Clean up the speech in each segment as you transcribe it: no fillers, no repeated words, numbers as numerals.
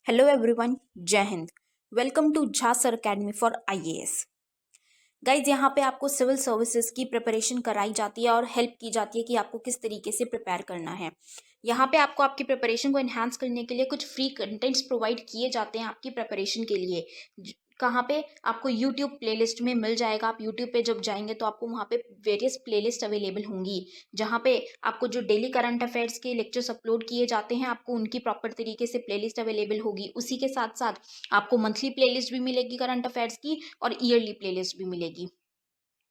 Hello everyone, Jai Hind. Welcome to Jha sir academy for IAS. Guys, यहाँ पे आपको सिविल सर्विसेज की प्रिपरेशन कराई जाती है और हेल्प की जाती है कि आपको किस तरीके से प्रिपेयर करना है। यहाँ पे आपको आपकी प्रिपरेशन को एनहांस करने के लिए कुछ फ्री कंटेंट्स प्रोवाइड किए जाते हैं आपकी प्रिपरेशन के लिए। कहाँ पे आपको यूट्यूब प्लेलिस्ट में मिल जाएगा। आप यूट्यूब पे जब जाएंगे तो आपको वहाँ पे वेरियस प्लेलिस्ट अवेलेबल होंगी, जहाँ पे आपको जो डेली करंट अफेयर्स के लेक्चर्स अपलोड किए जाते हैं आपको उनकी प्रॉपर तरीके से प्लेलिस्ट अवेलेबल होगी। उसी के साथ साथ आपको मंथली प्लेलिस्ट भी मिलेगी करंट अफेयर्स की और ईयरली प्लेलिस्ट भी मिलेगी।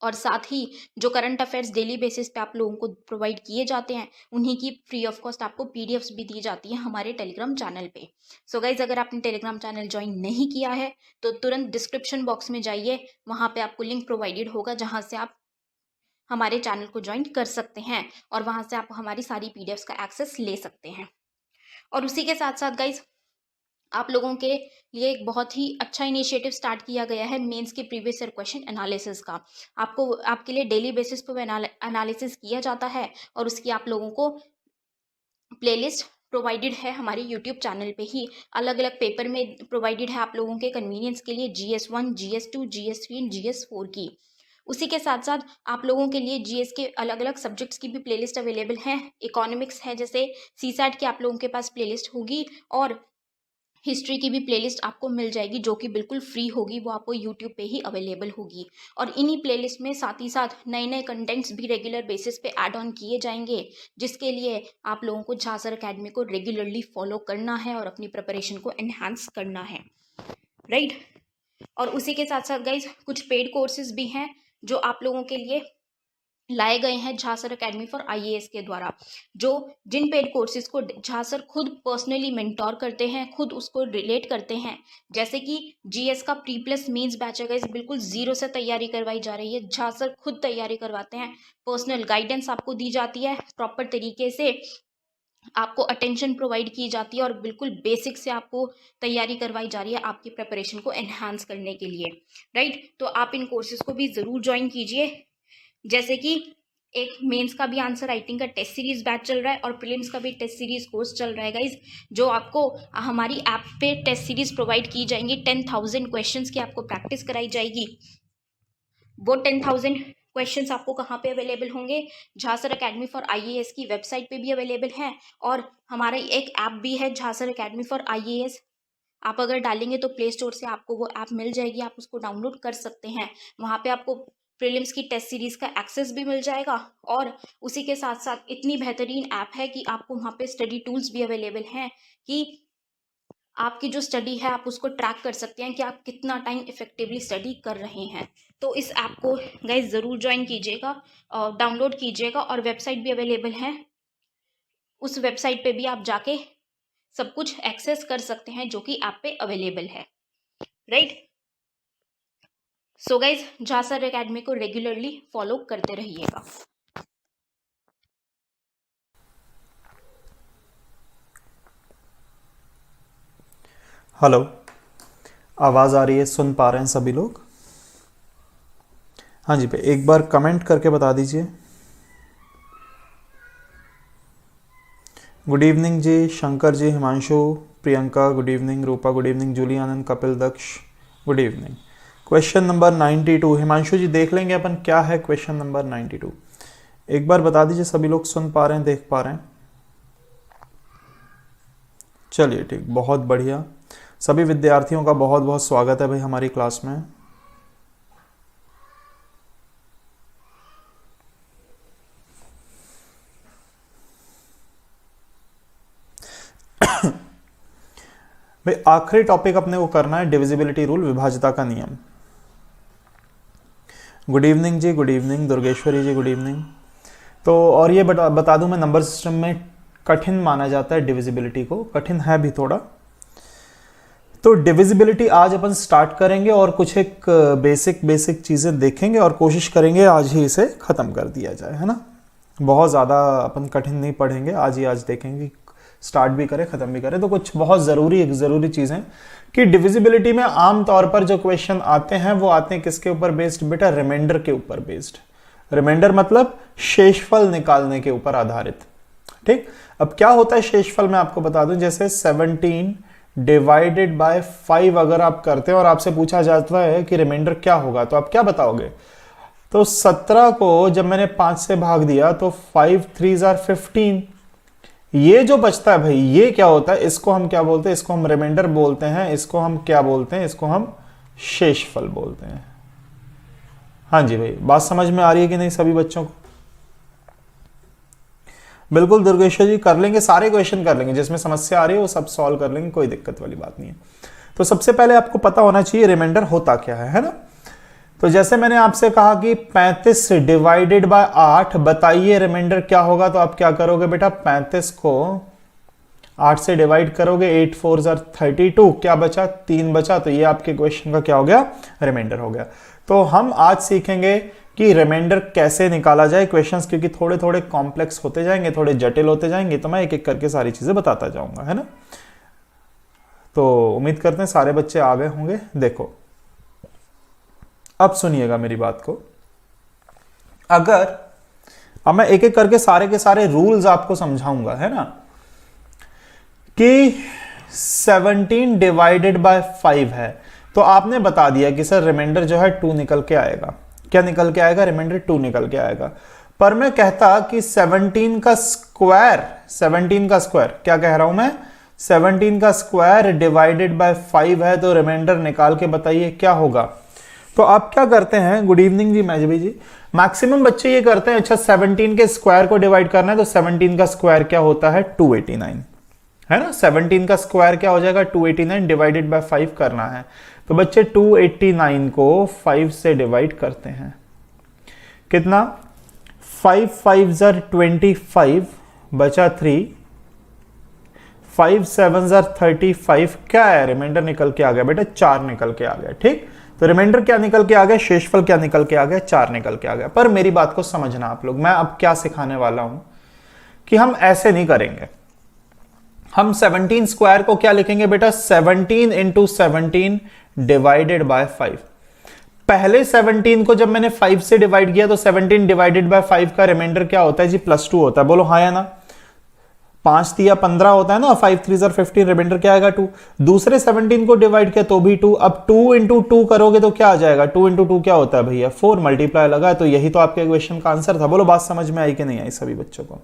और साथ ही जो करंट अफेयर्स डेली बेसिस पे आप लोगों को प्रोवाइड किए जाते हैं उन्हीं की फ्री ऑफ कॉस्ट आपको पीडीएफ्स भी दी जाती है हमारे टेलीग्राम चैनल पे। सो गाइज, अगर आपने टेलीग्राम चैनल ज्वाइन नहीं किया है तो तुरंत डिस्क्रिप्शन बॉक्स में जाइए, वहाँ पे आपको लिंक प्रोवाइडेड होगा जहाँ से आप हमारे चैनल को ज्वाइन कर सकते हैं और वहाँ से आप हमारी सारी पीडीएफ्स का एक्सेस ले सकते हैं। और उसी के साथ साथ गाइज, आप लोगों के लिए एक बहुत ही अच्छा इनिशिएटिव स्टार्ट किया गया है मेंस के प्रीवियस ईयर क्वेश्चन एनालिसिस का। आपको आपके लिए डेली बेसिस पर एनालिसिस किया जाता है और उसकी आप लोगों को प्लेलिस्ट प्रोवाइडेड है हमारे यूट्यूब चैनल पे ही। अलग अलग पेपर में प्रोवाइडेड है आप लोगों के कन्वीनियंस के लिए, GS1, GS2, GS3 and GS4 की। उसी के साथ साथ आप लोगों के लिए जीएस के अलग अलग सब्जेक्ट्स की भी प्लेलिस्ट अवेलेबल है। इकोनॉमिक्स है, जैसे सीसैट की आप लोगों के पास प्लेलिस्ट होगी, और हिस्ट्री की भी प्लेलिस्ट आपको मिल जाएगी जो कि बिल्कुल फ्री होगी, वो आपको यूट्यूब पे ही अवेलेबल होगी। और इन्हीं प्लेलिस्ट में साथ ही साथ नए नए कंटेंट्स भी रेगुलर बेसिस पे ऐड ऑन किए जाएंगे, जिसके लिए आप लोगों को झा सर अकेडमी को रेगुलरली फॉलो करना है और अपनी प्रिपरेशन को एनहांस करना है, राइट। और उसी के साथ साथ गाइज, कुछ पेड कोर्सेज भी हैं जो आप लोगों के लिए लाए गए हैं Jha sir academy for IAS के द्वारा, जो जिन पेड कोर्सेज को झा सर खुद पर्सनली मेंटोर करते हैं, खुद उसको रिलेट करते हैं। जैसे कि जीएस का प्री प्लस मेंस बैच है गाइस, बिल्कुल जीरो से तैयारी करवाई जा रही है। झा सर खुद तैयारी करवाते हैं, पर्सनल गाइडेंस आपको दी जाती है, प्रॉपर तरीके से आपको अटेंशन प्रोवाइड की जाती है और बिल्कुल बेसिक से आपको तैयारी करवाई जा रही है आपकी प्रिपरेशन को एनहांस करने के लिए, राइट। तो आप इन कोर्सेज को भी ज़रूर ज्वाइन कीजिए। जैसे कि एक मेंस का भी आंसर राइटिंग का टेस्ट सीरीज बैच चल रहा है और प्रीलिम्स का भी टेस्ट सीरीज कोर्स चल रहा है गाइज, जो आपको हमारी ऐप पे टेस्ट सीरीज प्रोवाइड की जाएंगी। 10,000 क्वेश्चंस की आपको प्रैक्टिस कराई जाएगी। वो 10,000 क्वेश्चंस आपको कहाँ पे अवेलेबल होंगे? Jha sir academy for IAS की वेबसाइट पे भी अवेलेबल है, और हमारा एक ऐप भी है Jha sir academy for IAS. आप अगर डालेंगे तो प्ले स्टोर से आपको वो ऐप मिल जाएगी, आप उसको डाउनलोड कर सकते हैं। वहाँ पे आपको प्रीलिम्स की टेस्ट सीरीज का एक्सेस भी मिल जाएगा, और उसी के साथ साथ इतनी बेहतरीन ऐप है कि आपको वहाँ पे स्टडी टूल्स भी अवेलेबल हैं कि आपकी जो स्टडी है आप उसको ट्रैक कर सकते हैं कि आप कितना टाइम इफेक्टिवली स्टडी कर रहे हैं। तो इस ऐप को गाइज ज़रूर ज्वाइन कीजिएगा, डाउनलोड कीजिएगा, और वेबसाइट भी अवेलेबल है। उस वेबसाइट पे भी आप जाके सब कुछ एक्सेस कर सकते हैं जो कि ऐप पे अवेलेबल है, right. So guys, Jha sir academy को रेगुलरली फॉलो करते रहिएगा। हेलो, आवाज़ आ रही है? सुन पा रहे हैं सभी लोग? हाँ जी, पे एक बार कमेंट करके बता दीजिए। Good evening ji, Shankar ji, Himanshu, Priyanka good evening, Rupa good evening, Julie Anand, Kapil, Daksh good evening. Question number 92, Himanshu ji देख लेंगे अपन क्या है क्वेश्चन नंबर 92। एक बार बता दीजिए सभी लोग सुन पा रहे हैं, देख पा रहे हैं? चलिए ठीक, बहुत बढ़िया। सभी विद्यार्थियों का बहुत बहुत स्वागत है भाई हमारी क्लास में। भाई आखिरी टॉपिक अपने को करना है डिविजिबिलिटी रूल, विभाज्यता का नियम। गुड इवनिंग जी, गुड इवनिंग, दुर्गेश्वरी जी गुड इवनिंग। तो और ये बता दूं मैं, नंबर सिस्टम में कठिन माना जाता है डिविजिबिलिटी को, कठिन है भी थोड़ा। तो डिविजिबिलिटी आज अपन स्टार्ट करेंगे और कुछ एक बेसिक चीज़ें देखेंगे और कोशिश करेंगे आज ही इसे ख़त्म कर दिया जाए, है ना। बहुत ज़्यादा अपन कठिन नहीं पढ़ेंगे, आज ही आज देखेंगे, स्टार्ट भी करें ख़त्म भी करें। तो कुछ बहुत ज़रूरी चीज़ें कि डिविजिबिलिटी में आम तौर पर जो क्वेश्चन आते हैं वो आते हैं किसके ऊपर बेस्ड बेटा? रिमाइंडर के ऊपर बेस्ड। रिमाइंडर मतलब शेषफल निकालने के ऊपर आधारित, ठीक। अब क्या होता है शेषफल, मैं आपको बता दूं। जैसे 17 डिवाइडेड बाय 5 अगर आप करते हैं और आपसे पूछा जाता है कि रिमाइंडर क्या होगा, तो आप क्या बताओगे? तो 17 को जब मैंने 5 से भाग दिया तो 5 3 जार 15, ये जो बचता है भाई ये क्या होता है? इसको हम क्या बोलते हैं? इसको हम रिमाइंडर बोलते हैं। इसको हम क्या बोलते हैं? इसको हम शेषफल बोलते हैं। हाँ जी भाई, बात समझ में आ रही है कि नहीं सभी बच्चों को? बिल्कुल दुर्गेश्वर जी, कर लेंगे, सारे क्वेश्चन कर लेंगे, जिसमें समस्या आ रही है वो सब सॉल्व कर लेंगे, कोई दिक्कत वाली बात नहीं है। तो सबसे पहले आपको पता होना चाहिए रिमाइंडर होता क्या है ना? तो जैसे मैंने आपसे कहा कि 35 डिवाइडेड बाय 8, बताइए रिमाइंडर क्या होगा? तो आप क्या करोगे बेटा? 35 को 8 से डिवाइड करोगे, 8 4 जार 32, क्या बचा? 3 बचा। तो ये आपके क्वेश्चन का क्या हो गया? रिमाइंडर हो गया। तो हम आज सीखेंगे कि रिमाइंडर कैसे निकाला जाए क्वेश्चंस, क्योंकि थोड़े थोड़े कॉम्प्लेक्स होते जाएंगे, थोड़े जटिल होते जाएंगे, तो मैं एक एक करके सारी चीजें बताता जाऊंगा, है ना? तो उम्मीद करते हैं सारे बच्चे आ गए होंगे। देखो अब सुनिएगा मेरी बात को। अब मैं एक एक करके सारे के सारे रूल्स आपको समझाऊंगा, है ना? कि 17 डिवाइडेड बाय 5 है, तो आपने बता दिया कि सर रिमाइंडर जो है 2 निकल के आएगा। क्या निकल के आएगा? रिमाइंडर 2 निकल के आएगा। पर मैं कहता कि 17 का स्क्वायर, 17 का स्क्वायर, क्या कह रहा हूं मैं? 17 का स्क्वायर डिवाइडेड बाय 5 है, तो रिमाइंडर निकाल के बताइए क्या होगा? तो आप क्या करते हैं? गुड इवनिंग जी मैजबी जी। मैक्सिमम बच्चे ये करते हैं, अच्छा 17 के स्क्वायर को डिवाइड करना है, तो 17 का स्क्वायर क्या होता है? 289, है ना? 17 का स्क्वायर क्या हो जाएगा? 289 डिवाइडेड बाय 5 करना है। तो बच्चे 289 को 5 से डिवाइड करते हैं, कितना? 5 5 जार 25, बचा 3, 5 7 जार 35, क्या है? रिमाइंडर निकल के आ गया बेटा, 4 निकल के आ गया। ठीक, तो रिमाइंडर क्या निकल के आ गया? शेषफल क्या निकल के आ गया? 4 निकल के आ गया। पर मेरी बात को समझना आप लोग, मैं अब क्या सिखाने वाला हूं कि हम ऐसे नहीं करेंगे। हम 17 स्क्वायर को क्या लिखेंगे बेटा? 17 इंटू 17 डिवाइडेड बाय 5। पहले 17 को जब मैंने 5 से डिवाइड किया तो 17 डिवाइडेड बाय 5 का रिमाइंडर क्या होता है जी? +2 होता है। बोलो हाँ या ना? 5 3 15 होता है ना, 5 3 जार 15, रिमाइंडर क्या आएगा? 2। दूसरे 17 को डिवाइड किया तो भी 2। अब 2 इंटू 2 करोगे तो क्या आ जाएगा? 2 इंटू 2 क्या होता है भैया? 4, मल्टीप्लाई लगा है। तो यही तो आपके क्वेश्चन का आंसर था। बोलो बात समझ में आई कि नहीं आई सभी बच्चों को?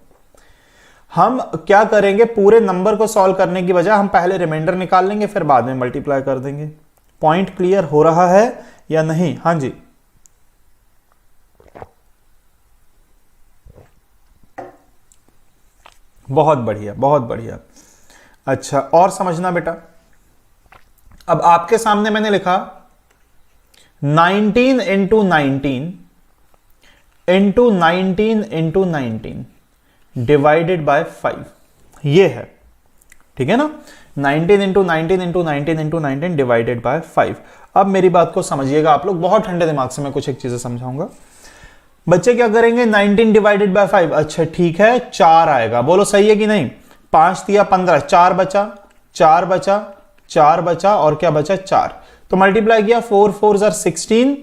हम क्या करेंगे? पूरे नंबर को सॉल्व करने की बजाय हम पहले रिमाइंडर निकाल लेंगे, फिर बाद में मल्टीप्लाई कर देंगे। पॉइंट क्लियर हो रहा है या नहीं? हाँ जी, बहुत बढ़िया, बहुत बढ़िया। अच्छा, और समझना बेटा, अब आपके सामने मैंने लिखा 19 into 19 into 19 into 19 divided by 5, ये है, ठीक है ना? 19 into 19 into 19 into 19 divided by 5। अब मेरी बात को समझिएगा आप लोग, बहुत ठंडे दिमाग से मैं कुछ एक चीजें समझाऊंगा। बच्चे क्या करेंगे? 19 डिवाइडेड बाय 5, अच्छा ठीक है, 4 आएगा। बोलो सही है कि नहीं? 5 दिया 15, 4 बचा, 4 बचा, 4 बचा, और क्या बचा? 4। तो मल्टीप्लाई किया, 4 4 जार 16,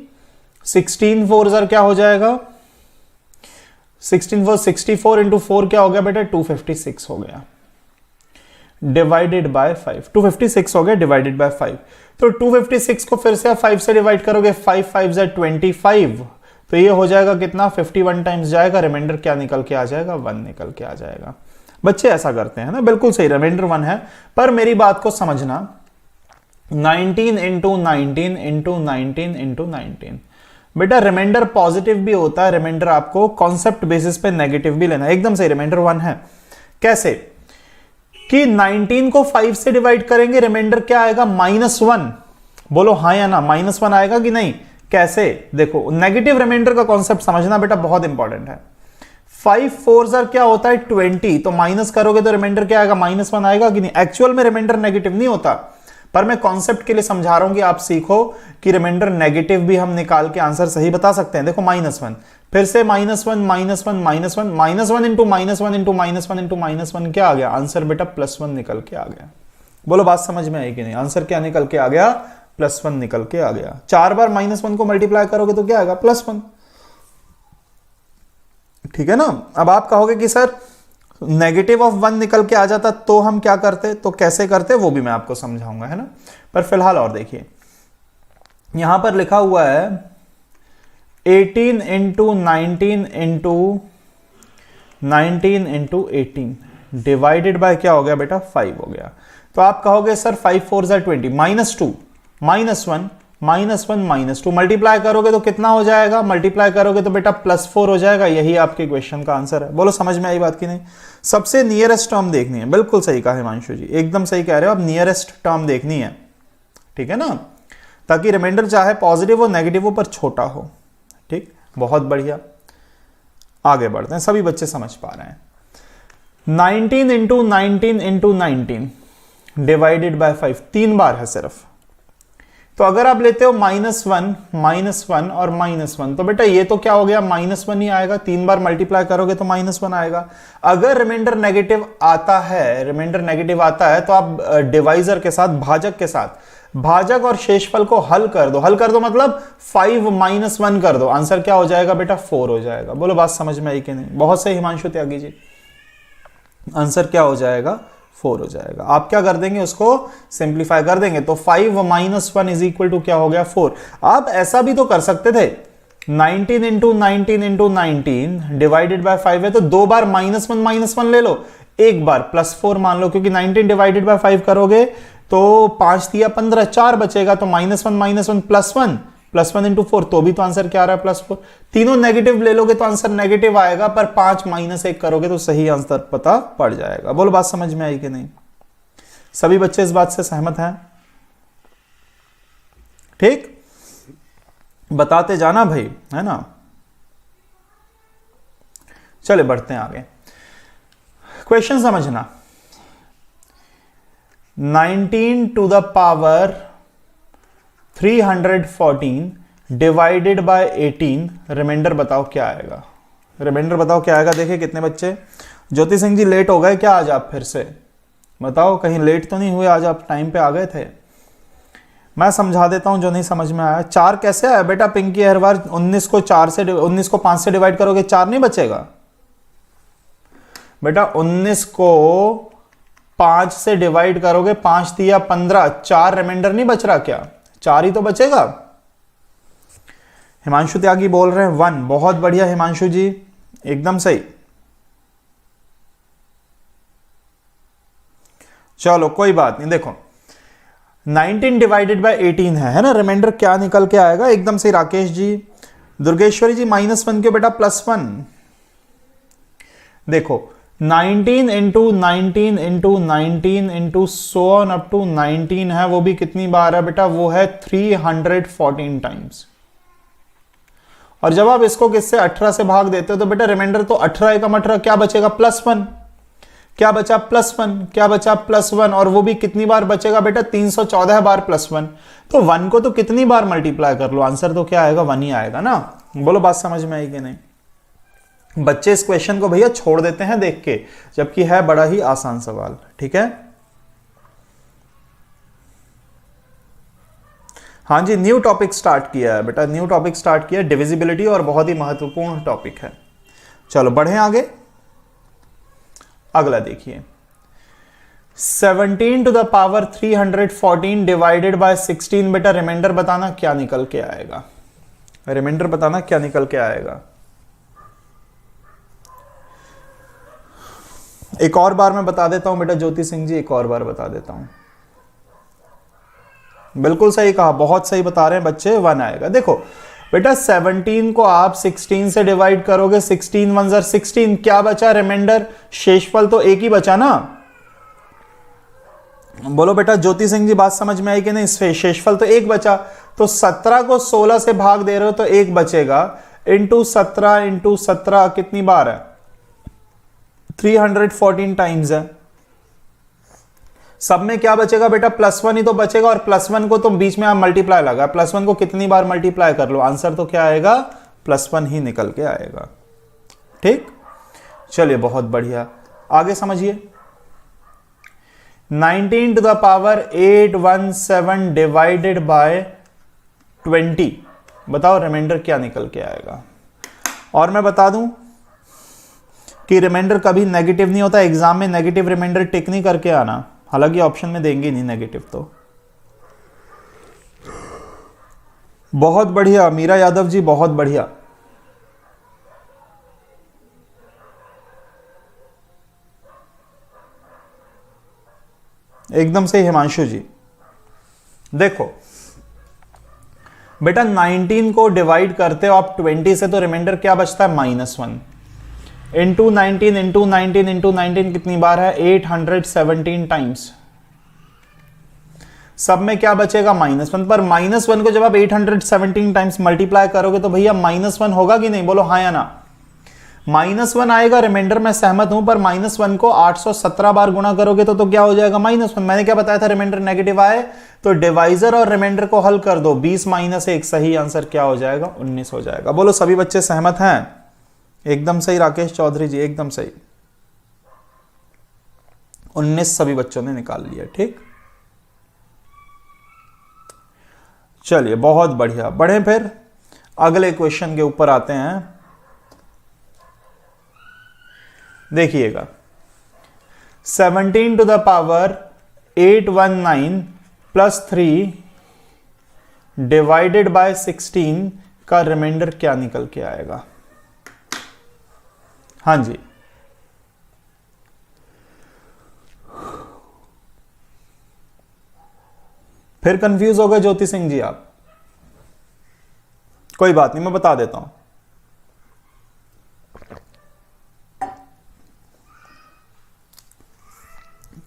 16 4 जार क्या हो जाएगा? 16 4 64 इंटू 4 क्या हो गया बेटा? 256 हो गया डिवाइडेड बाय 5। 256 हो गया डिवाइडेड बाय 5। तो 256 को फिर से 5 से डिवाइड करोगे, 5 5 जार 25, तो ये हो जाएगा कितना? 51 टाइम्स जाएगा। रिमाइंडर क्या निकल के आ जाएगा? 1 निकल के आ जाएगा। बच्चे ऐसा करते हैं ना, बिल्कुल सही, रिमाइंडर 1 है। पर मेरी बात को समझना, 19 इंटू 19 इंटू 19 इंटू 19, बेटा रिमाइंडर पॉजिटिव भी होता है। रिमाइंडर आपको कॉन्सेप्ट बेसिस पे नेगेटिव भी लेना है। एकदम सही, रिमाइंडर 1 है। कैसे? कि 19 को 5 से डिवाइड करेंगे, रिमाइंडर क्या आएगा? -1। बोलो हाँ या ना? -1 आएगा कि नहीं? कैसे? देखो, नेगेटिव रिमाइंडर का कॉन्सेप्ट समझना बेटा, बहुत इंपॉर्टेंट है। 5 4 जार क्या होता है? 20, तो माइनस करोगे तो रिमाइंडर क्या आएगा? -1 आएगा कि नहीं? एक्चुअल में रिमाइंडर नेगेटिव नहीं होता, पर मैं कॉन्सेप्ट के लिए समझा रहा हूं कि आप सीखो कि रिमाइंडर नेगेटिव भी हम निकाल के आंसर सही बता सकते हैं। देखो -1, फिर से -1 -1 -1 -1 इंटू -1 इंटू -1 इंटू -1 क्या आ गया? आंसर बेटा +1 निकल के आ गया। बोलो बात समझ में आई कि नहीं? आंसर क्या निकल के आ गया? +1 निकल के आ गया। 4 बार -1 को मल्टीप्लाई करोगे तो क्या आएगा? +1। ठीक है ना? अब आप कहोगे कि सर नेगेटिव ऑफ 1 निकल के आ जाता तो हम क्या करते, तो कैसे करते वो भी मैं आपको समझाऊंगा, है ना। पर फिलहाल और देखिए, यहां पर लिखा हुआ है 18 into 19 into 19 into 18 divided by क्या हो गया बेटा 5 हो गया। तो आप कहोगे सर 5 4 ज़ा 20 -2 -1 -1 -2 मल्टीप्लाई करोगे तो कितना हो जाएगा, मल्टीप्लाई करोगे तो बेटा +4 हो जाएगा। यही आपके क्वेश्चन का आंसर है। बोलो समझ में आई बात की नहीं। सबसे नियरेस्ट टर्म देखनी है। बिल्कुल सही कहा हिमांशु जी, एकदम सही कह रहे हो आप, नियरेस्ट टर्म देखनी है, ठीक है ना, ताकि रिमाइंडर चाहे पॉजिटिव हो नेगेटिव हो पर छोटा हो। ठीक, बहुत बढ़िया। आगे बढ़ते हैं, सभी बच्चे समझ पा रहे हैं। 19 इंटू 19 इंटू 19 डिवाइडेड बाय 5 3 बार है सिर्फ। तो अगर आप लेते हो -1 और -1 तो बेटा ये तो क्या हो गया, -1 ही आएगा। 3 बार मल्टीप्लाई करोगे तो -1 आएगा। अगर रिमाइंडर नेगेटिव आता है तो आप डिवाइजर के साथ, भाजक के साथ भाजक और शेषफल को हल कर दो मतलब 5 - 1 कर दो। आंसर क्या हो जाएगा बेटा 4 हो जाएगा। बोलो बात समझ में आई कि नहीं। बहुत सही हिमांशु त्यागी जी, आंसर क्या हो जाएगा 4 हो जाएगा। आप क्या कर देंगे, उसको सिंप्लीफाई कर देंगे तो 5 - 1 इज इक्वल टू क्या हो गया 4। आप ऐसा भी तो कर सकते थे, 19 इंटू 19 इंटू 19 डिवाइडेड बाय 5 है तो 2 बार -1 ले लो, एक बार +4 मान लो, क्योंकि 19 डिवाइडेड बाय 5 करोगे तो 5 दिया 15 4 बचेगा, तो -1 +1 इंटू 4 तो भी तो आंसर क्या आ रहा है +4। तीनों नेगेटिव ले लोगे तो आंसर नेगेटिव आएगा, पर 5 - 1 करोगे तो सही आंसर पता पड़ जाएगा। बोलो बात समझ में आई कि नहीं। सभी बच्चे इस बात से सहमत हैं? ठीक, बताते जाना भाई, है ना। चले बढ़ते हैं आगे। क्वेश्चन समझना। 19 to the power 314 divided by 18 remainder बताओ क्या आएगा। रिमाइंडर बताओ क्या आएगा। देखिए कितने बच्चे, ज्योति सिंह जी लेट हो गए क्या आज आप, फिर से बताओ, कहीं लेट तो नहीं हुए आज, आप टाइम पे आ गए थे। मैं समझा देता हूं जो नहीं समझ में आया। 4 कैसे आया बेटा पिंकी हर बार, 19 को 5 से डिवाइड करोगे 4 नहीं बचेगा बेटा। 19 को 5 से डिवाइड करोगे, 5 दिया 15, 4 रिमाइंडर नहीं बच रहा क्या, 4 ही तो बचेगा। हिमांशु त्यागी बोल रहे हैं 1, बहुत बढ़िया हिमांशु जी, एकदम सही। चलो कोई बात नहीं, देखो 19 डिवाइडेड बाय 18 है ना, रिमाइंडर क्या निकल के आएगा, एकदम सही राकेश जी। दुर्गेश्वरी जी -1 क्यों बेटा, +1। देखो 19 into 19 into 19 into so on up to 19 है, वो भी कितनी बार है बेटा, वो है 314 टाइम्स। और जब आप इसको किससे 18 से भाग देते हो तो बेटा रिमाइंडर तो 18 एकम 18 क्या बचेगा +1, क्या बचा +1, क्या बचा +1, और वो भी कितनी बार बचेगा बेटा 314 बार +1। तो 1 को तो कितनी बार मल्टीप्लाई कर लो, आंसर तो क्या आएगा 1 ही आएगा ना। बोलो बात समझ में आई कि नहीं। बच्चे इस क्वेश्चन को भैया छोड़ देते हैं देख के, जबकि है बड़ा ही आसान सवाल, ठीक है। हाँ जी, न्यू टॉपिक स्टार्ट किया है बेटा, न्यू टॉपिक स्टार्ट किया, डिविजिबिलिटी, और बहुत ही महत्वपूर्ण टॉपिक है। चलो बढ़े आगे। अगला देखिए 17 to the power 314 divided by 16 बेटा रिमाइंडर बताना क्या निकल के आएगा, रिमाइंडर बताना क्या निकल के आएगा। एक और बार मैं बता देता हूं बेटा ज्योति सिंह जी, एक और बार बता देता हूं। बिल्कुल सही कहा, बहुत सही बता रहे हैं बच्चे, 1 आएगा। देखो बेटा 17 को आप 16 से डिवाइड करोगे, 16 1 ज़र 16, क्या बचा रिमाइंडर, शेषफल तो एक ही बचा ना। बोलो बेटा ज्योति सिंह जी बात समझ में आई कि नहीं, शेषफल तो एक बचा, तो 17 को 16 से भाग दे रहे हो तो एक बचेगा, इंटू 17 कितनी बार है 314 टाइम्स है। सब में क्या बचेगा बेटा +1 ही तो बचेगा, और +1 को तो बीच में आप मल्टीप्लाई लगा, +1 को कितनी बार मल्टीप्लाई कर लो, आंसर तो क्या आएगा +1 ही निकल के आएगा। ठीक, चलिए बहुत बढ़िया, आगे समझिए। 19 to the power 817 divided by 20 बताओ रिमाइंडर क्या निकल के आएगा। और मैं बता दूं कि रिमाइंडर कभी नेगेटिव नहीं होता, एग्जाम में नेगेटिव रिमाइंडर टिक नहीं करके आना, हालांकि ऑप्शन में देंगे नहीं नेगेटिव। तो बहुत बढ़िया मीरा यादव जी, बहुत बढ़िया। एकदम से हिमांशु जी। देखो बेटा 19 को डिवाइड करते हो आप 20 से, तो रिमाइंडर क्या बचता है? -1 इंटू 19 इंटू 19 इंटू 19 कितनी बार है? 817 टाइम्स। सब में क्या बचेगा? -1। पर -1 को जब आप 817 टाइम्स मल्टीप्लाई करोगे तो भैया -1 होगा कि नहीं? बोलो हाँ या ना। -1 आएगा रिमाइंडर, मैं सहमत हूं, पर -1 को 817 बार गुणा करोगे तो क्या हो जाएगा? -1। मैंने क्या बताया था? रिमाइंडर नेगेटिव आए तो डिवाइजर और रिमाइंडर को हल कर दो, 20 - 1, सही आंसर क्या हो जाएगा? 19 हो जाएगा। बोलो सभी बच्चे सहमत हैं? एकदम सही राकेश चौधरी जी, एकदम सही। 19 सभी बच्चों ने निकाल लिया। ठीक, चलिए बहुत बढ़िया। बढ़े फिर अगले क्वेश्चन के ऊपर आते हैं। देखिएगा 17 to the power 819 plus 3 divided by 16 का रिमाइंडर क्या निकल के आएगा? हाँ जी, फिर कंफ्यूज हो गए ज्योति सिंह जी आप? कोई बात नहीं, मैं बता देता हूं।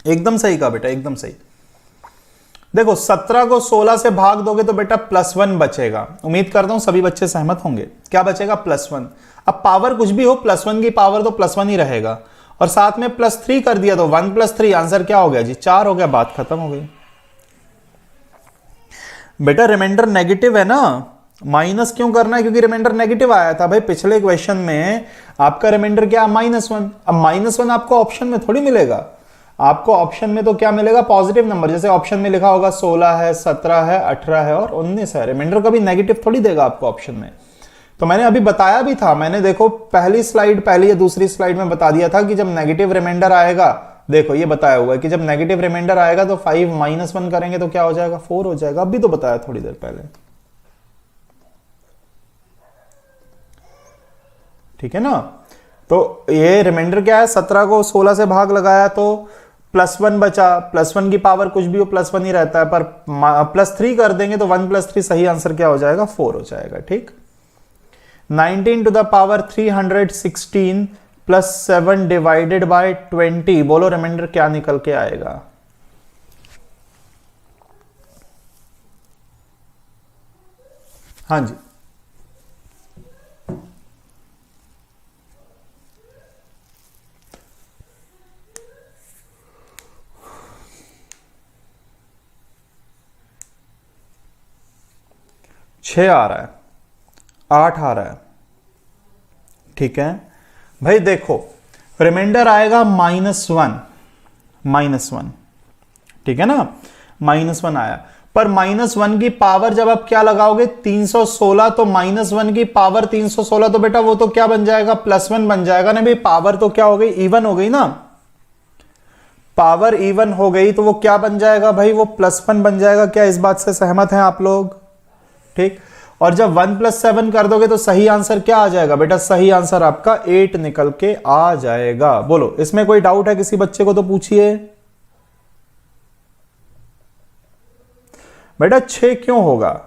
एकदम सही कहा बेटा, एकदम सही। देखो 17 को 16 से भाग दोगे तो बेटा +1 बचेगा। उम्मीद करता हूं सभी बच्चे सहमत होंगे। क्या बचेगा? +1। अब पावर कुछ भी हो, +1 की पावर तो +1 ही रहेगा, और साथ में +3 कर दिया तो 1 + 3 आंसर क्या हो गया जी? 4 हो गया। बात खत्म हो गई। बेटा रिमाइंडर नेगेटिव है ना, माइनस क्यों करना है? क्योंकि रिमाइंडर नेगेटिव आया था भाई पिछले क्वेश्चन में। आपका रिमाइंडर क्या? -1। अब -1 आपको ऑप्शन में थोड़ी मिलेगा। आपको ऑप्शन में तो क्या मिलेगा? Positive number. जैसे ऑप्शन में लिखा होगा 16 है, 17 है, 18 है और 19 है। रिमाइंडर कभी नेगेटिव थोड़ी देगा आपको ऑप्शन में। तो मैंने अभी बताया भी था, मैंने देखो पहली स्लाइड, पहली या दूसरी स्लाइड में बता दिया था कि जब नेगेटिव रिमाइंडर आएगा, देखो ये बताया हुआ है कि जब नेगेटिव रिमाइंडर आएगा तो 5 - 1 करेंगे तो क्या हो जाएगा? 4 हो जाएगा। अभी तो बताया थोड़ी देर पहले। ठीक है ना? तो ये रिमाइंडर क्या है? 17 को 16 से भाग लगाया तो +1 बचा। +1 की पावर कुछ भी हो +1 ही रहता है, पर +3 कर देंगे तो 1 + 3 सही आंसर क्या हो जाएगा? 4 हो जाएगा। ठीक, 19 to the power 316 plus 7 divided by 20, बोलो रिमाइंडर क्या निकल के आएगा? हाँ जी, छः आ रहा है, 8 आ रहा है। ठीक है भाई, देखो रिमाइंडर आएगा -1। ठीक है ना? -1 आया, पर -1 की पावर जब आप क्या लगाओगे? 316। तो -1 की पावर 316, तो बेटा वो तो क्या बन जाएगा? +1 बन जाएगा ना भाई। पावर तो क्या हो गई? इवन हो गई ना। पावर इवन हो गई तो वो क्या बन जाएगा भाई? वो +1 बन जाएगा। क्या इस बात से सहमत हैं आप लोग? ठीक, और जब 1 + 7 कर दोगे तो सही आंसर क्या आ जाएगा? बेटा सही आंसर आपका 8 निकल के आ जाएगा। बोलो इसमें कोई डाउट है किसी बच्चे को तो पूछिए। बेटा 6 क्यों होगा?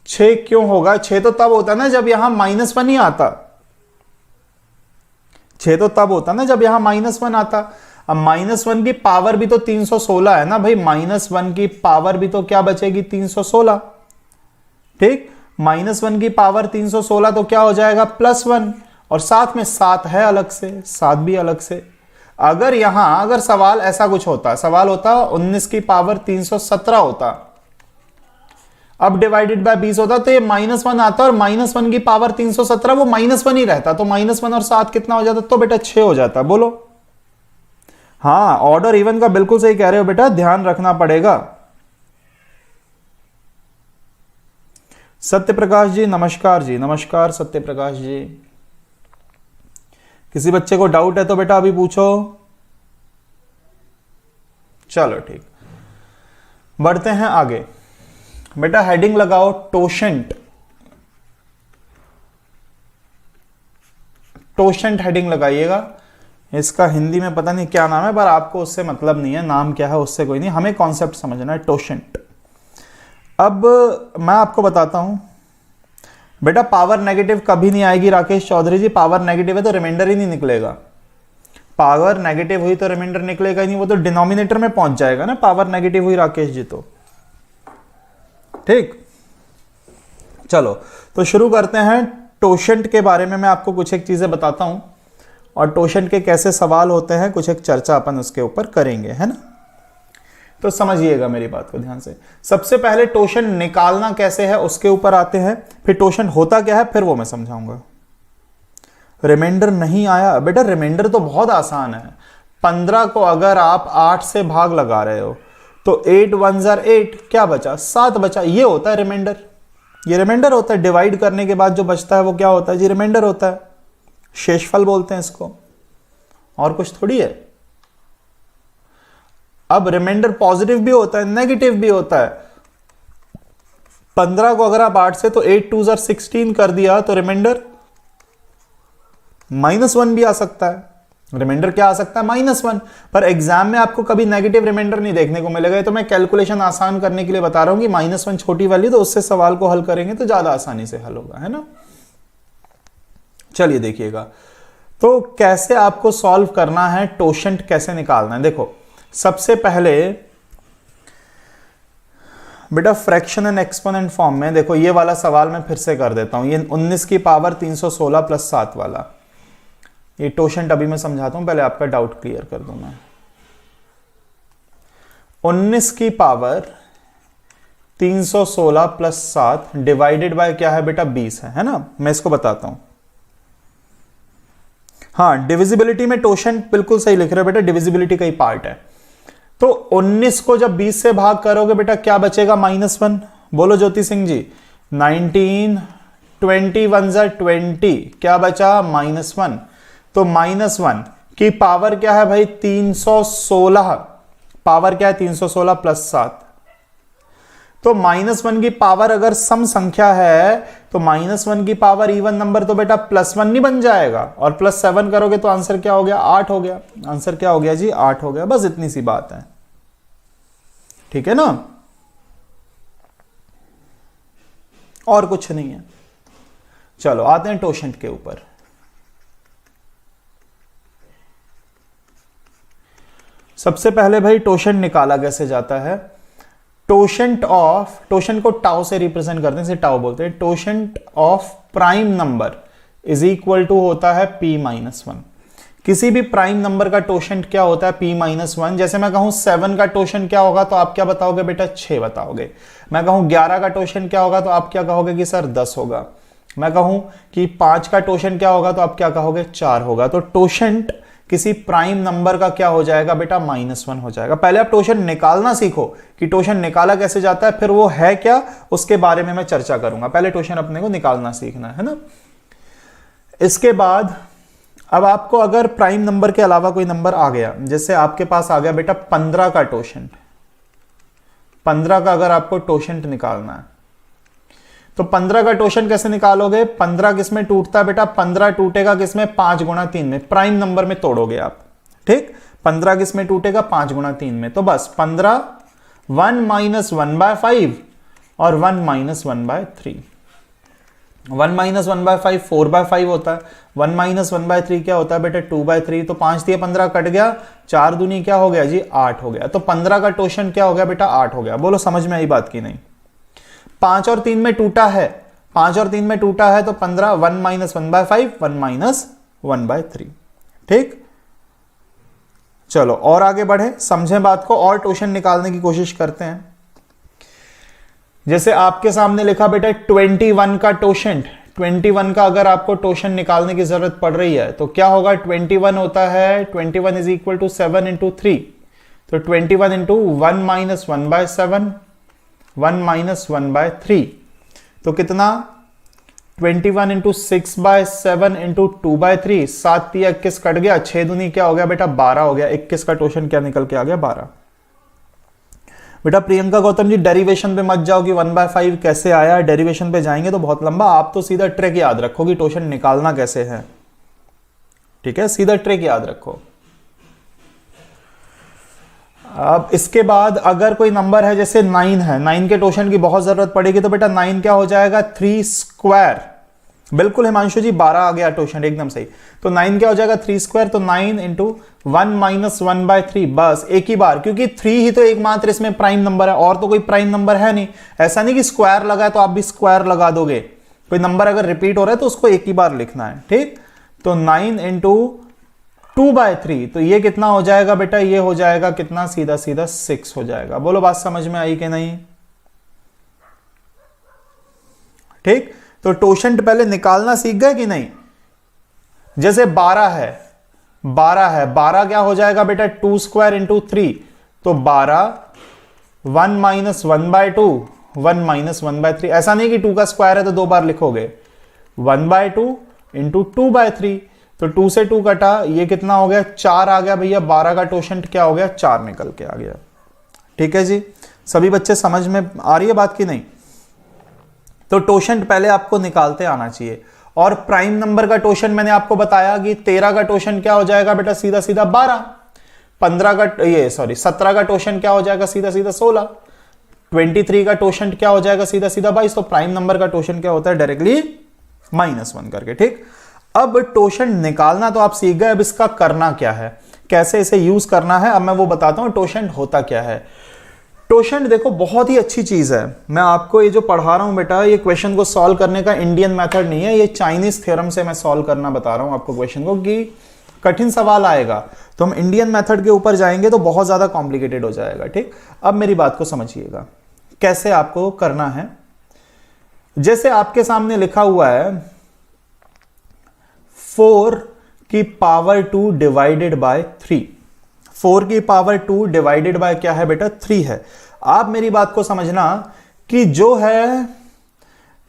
6 क्यों होगा? 6 तो तब होता ना जब यहां -1 ही आता। 6 तो तब होता ना जब यहां -1 आता। अब -1 की पावर भी तो 316 है ना भाई। -1 की पावर भी तो क्या बचेगी? 316। ठीक, -1 की पावर 316 तो क्या हो जाएगा? +1, और साथ में 7 है अलग से, 7 भी अलग से। अगर सवाल ऐसा कुछ होता, सवाल होता 19 की पावर 317 होता, अब डिवाइडेड बाय 20 होता, तो ये -1 आता और -1 की पावर 317 वो -1 ही रहता, तो -1 और 7 कितना हो जाता? तो बेटा 6 हो जाता। बोलो हाँ, ऑर्डर इवन का बिल्कुल सही कह रहे हो बेटा, ध्यान रखना पड़ेगा। सत्य प्रकाश जी नमस्कार जी, नमस्कार सत्य प्रकाश जी। किसी बच्चे को डाउट है तो बेटा अभी पूछो। चलो ठीक, बढ़ते हैं आगे। बेटा हेडिंग लगाओ टोशेंट। टोशेंट हेडिंग लगाइएगा। इसका हिंदी में पता नहीं क्या नाम है, पर आपको उससे मतलब नहीं है, नाम क्या है उससे कोई नहीं, हमें कॉन्सेप्ट समझना है टोशेंट। अब मैं आपको बताता हूं बेटा, पावर नेगेटिव कभी नहीं आएगी राकेश चौधरी जी। पावर नेगेटिव है तो रिमाइंडर ही नहीं निकलेगा। पावर नेगेटिव हुई तो रिमाइंडर निकलेगा ही नहीं, वो तो डिनोमिनेटर में पहुंच जाएगा ना। पावर नेगेटिव हुई राकेश जी तो ठीक। चलो तो शुरू करते हैं। टोशेंट के बारे में मैं आपको कुछ एक चीजें बताता हूं, और टोशेंट के कैसे सवाल होते हैं कुछ एक चर्चा अपन उसके ऊपर करेंगे, है ना। तो समझिएगा मेरी बात को ध्यान से। सबसे पहले टोशेंट निकालना कैसे है उसके ऊपर आते हैं, फिर टोशेंट होता क्या है फिर वो मैं समझाऊंगा। रिमाइंडर नहीं आया बेटा, रिमाइंडर तो बहुत आसान है। 15 को अगर आप 8 से भाग लगा रहे हो तो 8 1 जार 8, क्या बचा 7 बचा, ये होता है रिमाइंडर। ये रिमाइंडर होता है, डिवाइड करने के बाद जो बचता है वो क्या होता है जी, रिमाइंडर होता है। शेषफल बोलते हैं इसको, और कुछ थोड़ी है। अब रिमाइंडर पॉजिटिव भी होता है नेगेटिव भी होता है। 15 को अगर आप 8 से तो 8 2 जार 16 कर दिया तो रिमाइंडर -1 भी आ सकता है। रिमाइंडर क्या आ सकता है -1। पर एग्जाम में आपको कभी नेगेटिव रिमाइंडर नहीं देखने को मिलेगा। तो मैं कैलकुलेशन आसान करने के लिए बता रहा हूं कि -1 छोटी वाली, तो उससे सवाल को हल करेंगे तो ज्यादा आसानी से हल होगा, है ना। चलिए देखिएगा तो कैसे आपको सॉल्व करना है, टोशेंट कैसे निकालना है। देखो सबसे पहले बेटा फ्रैक्शन एंड एक्सपोनेंट फॉर्म में देखो, ये वाला सवाल मैं फिर से कर देता हूं। ये 19 की पावर 316 प्लस 7 वाला, ये टोशेंट अभी मैं समझाता हूं, पहले आपका डाउट क्लियर कर दूं मैं। 19 की पावर 316 प्लस 7 डिवाइडेड बाय क्या है बेटा 20 है ना। मैं इसको बताता हूं। हाँ, डिविजिबिलिटी में टोशेंट बिल्कुल सही लिख रहे हो बेटा, डिविजिबिलिटी का ही पार्ट है। तो 19 को जब 20 से भाग करोगे बेटा क्या बचेगा -1। बोलो ज्योति सिंह जी। 19 20 1 जार 20, क्या बचा -1। तो -1 की पावर क्या है भाई 316, पावर क्या है 316 प्लस 7। तो -1 की पावर अगर सम संख्या है तो -1 की पावर इवन नंबर तो बेटा +1 नहीं बन जाएगा, और +7 करोगे तो आंसर क्या हो गया 8 हो गया। आंसर क्या हो गया जी 8 हो गया। बस इतनी सी बात है, ठीक है ना, और कुछ नहीं है। चलो आते हैं टोशेंट के ऊपर। सबसे पहले भाई टोशेंट निकाला कैसे जाता है। टोशेंट को टाउ से रिप्रेजेंट करते हैं, इसे टाउ बोलते हैं। Totient of prime number is equal to होता है p-1। किसी भी प्राइम नंबर का टोशेंट क्या होता है p-1। जैसे मैं कहूं 7 का टोशेंट क्या होगा तो आप क्या बताओगे बेटा 6 बताओगे। मैं कहूं 11 का टोशेंट क्या होगा तो आप क्या कहोगे कि सर 10 होगा। मैं कहूं कि 5 का टोशेंट क्या होगा तो आप क्या कहोगे 4 होगा। तो टोशेंट किसी प्राइम नंबर का क्या हो जाएगा बेटा -1 हो जाएगा। पहले आप टोशेंट निकालना सीखो कि टोशेंट निकाला कैसे जाता है, फिर वो है क्या उसके बारे में मैं चर्चा करूंगा। पहले टोशेंट अपने को निकालना सीखना है ना। इसके बाद अब आपको अगर प्राइम नंबर के अलावा कोई नंबर आ गया, जैसे आपके पास आ गया बेटा 15 का टोशेंट, 15 का अगर आपको टोशेंट निकालना है तो 15 का टोशेंट कैसे निकालोगे। 15 किसमें टूटता है बेटा, 15 टूटेगा किसमें 5 गुणा 3 में, प्राइम नंबर में तोड़ोगे आप, ठीक। 15 किसमें टूटेगा 5 गुणा 3 में। तो बस 15 1 - 1/5 और 1 - 1/3। 1 - 1/5 4/5 होता है। 1 - 1/3 क्या होता है बेटा 2/3। तो 5 दिए 15 कट गया, 4 दूनी क्या हो गया जी 8 हो गया। तो 15 का टोशेंट क्या हो गया बेटा 8 हो गया। बोलो समझ में आई बात की नहीं। 5 और 3 में टूटा है, 5 और 3 में टूटा है तो 15 1 - 1/5 1 - 1/3, ठीक। चलो और आगे बढ़े, समझें बात को और टोशेंट निकालने की कोशिश करते हैं। जैसे आपके सामने लिखा बेटा 21 का टोशेंट, 21 का अगर आपको टोशेंट निकालने की जरूरत पड़ रही है तो क्या होगा। 21 होता है 21 इज इक्वल टू 7 × 3। तो 21 × 1 - 1/7 1 - 1/3 तो कितना 21 इंटू 6/7 इंटू 2/3, 7 3 21 कट गया, 6 दूनी क्या हो गया बेटा 12 हो गया, 21 का टोशन क्या निकल के आ गया 12। बेटा प्रियंका गौतम जी डेरिवेशन पे मत जाओ कि 1/5 कैसे आया, डेरिवेशन पे जाएंगे तो बहुत लंबा, आप तो सीधा ट्रिक याद रखो कि टोशन निकालना कैसे है, ठीक है, सीधा ट्रिक याद रखो। अब इसके बाद अगर कोई नंबर है जैसे 9 है, 9 के टोशन की बहुत जरूरत पड़ेगी, तो बेटा 9 क्या हो जाएगा 3 स्क्वायर, बिल्कुल हिमांशु जी 12 आ गया टोशन एकदम सही। तो 9 क्या हो जाएगा 3 स्क्वायर, तो 9 इंटू 1 माइनस 1/3, बस एक ही बार, क्योंकि 3 ही तो एकमात्र इसमें प्राइम नंबर है, और तो कोई प्राइम नंबर है नहीं। ऐसा नहीं कि स्क्वायर लगा है तो आप भी स्क्वायर लगा दोगे, कोई नंबर अगर रिपीट हो रहा है तो उसको एक ही बार लिखना है, ठीक। तो 9 इंटू 2/3, तो ये कितना हो जाएगा बेटा, ये हो जाएगा कितना, सीधा सीधा 6 हो जाएगा। बोलो बात समझ में आई कि नहीं, ठीक। तो टोशंट पहले निकालना सीख गए कि नहीं। जैसे 12 है, 12 क्या हो जाएगा बेटा 2 स्क्वायर इंटू 3, तो 12, 1 माइनस 1/2, 1 माइनस 1/3, ऐसा नहीं कि 2 का स्क्वायर है तो 2 बार लिखोगे, 1/2 इंटू 2/3, तो 2 से 2 कटा, ये कितना हो गया 4 आ गया भैया, 12 का टोशंट क्या हो गया 4 निकल के आ गया। ठीक है जी, सभी बच्चे समझ में आ रही है बात की नहीं। तो टोशंट पहले आपको निकालते आना चाहिए। और प्राइम नंबर का टोशन मैंने आपको बताया कि 13 का टोशन क्या हो जाएगा बेटा, सीधा सीधा 12, 15 का ये 17 का टोशन क्या हो जाएगा, सीधा सीधा 16, 23 का टोशन क्या हो जाएगा, सीधा सीधा 22। तो प्राइम नंबर का टोशन क्या होता है, डायरेक्टली -1 करके, ठीक। अब टोशन निकालना तो आप सीख गए, अब इसका करना क्या है, कैसे इसे यूज करना है, अब मैं वो बताता हूं टोशन होता क्या है। टोशन देखो बहुत ही अच्छी चीज है, मैं आपको ये जो पढ़ा रहा हूं बेटा, ये क्वेश्चन को सॉल्व करने का इंडियन मेथड नहीं है, ये चाइनीज थ्योरम से मैं सॉल्व करना बता रहा हूं आपको क्वेश्चन को, कि कठिन सवाल आएगा तो हम इंडियन मेथड के ऊपर जाएंगे तो बहुत ज्यादा कॉम्प्लिकेटेड हो जाएगा, ठीक। अब मेरी बात को समझिएगा कैसे आपको करना है। जैसे आपके सामने लिखा हुआ है 4 की पावर 2 डिवाइडेड बाय 3, 4 की पावर 2 डिवाइडेड बाय क्या है बेटा 3 है। आप मेरी बात को समझना कि जो है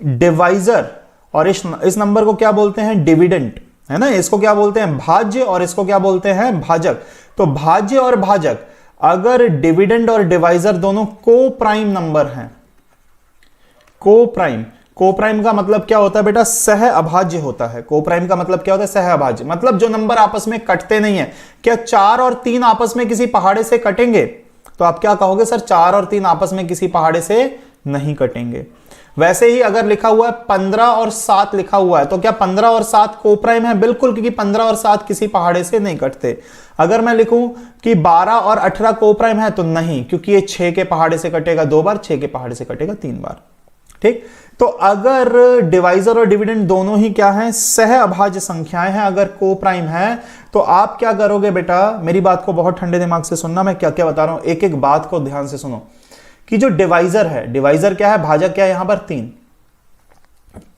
डिवाइजर, और इस नंबर को क्या बोलते हैं, डिविडेंट, है ना, इसको क्या बोलते हैं भाज्य, और इसको क्या बोलते हैं भाजक। तो भाज्य और भाजक अगर डिविडेंड और डिवाइजर दोनों को प्राइम नंबर हैं, को प्राइम का मतलब क्या होता है बेटा, सह अभाज्य होता है। को प्राइम का मतलब क्या होता है, सह अभाज्य, मतलब जो नंबर आपस में कटते नहीं है। क्या 4 और 3 आपस में किसी पहाड़े से कटेंगे, तो आप क्या कहोगे, सर 4 और 3 आपस में किसी पहाड़े से नहीं कटेंगे। वैसे ही अगर लिखा हुआ है 15 और 7 लिखा हुआ है, तो क्या 15 और 7 को प्राइम है, बिल्कुल, क्योंकि 15 और 7 किसी पहाड़े से नहीं कटते। अगर मैं लिखूं कि 12 और 18 को प्राइम है, तो नहीं, क्योंकि ये 6 के पहाड़े से कटेगा 2 बार, 6 के पहाड़े से कटेगा 3 बार, ठीक। तो अगर डिवाइजर और डिविडेंड दोनों ही क्या हैं, सह अभाज्य संख्याएं हैं, अगर को प्राइम है, तो आप क्या करोगे बेटा, मेरी बात को बहुत ठंडे दिमाग से सुनना, मैं क्या क्या बता रहा हूं, एक एक बात को ध्यान से सुनो। कि जो डिवाइजर है, डिवाइजर क्या है, भाजक क्या है, यहां पर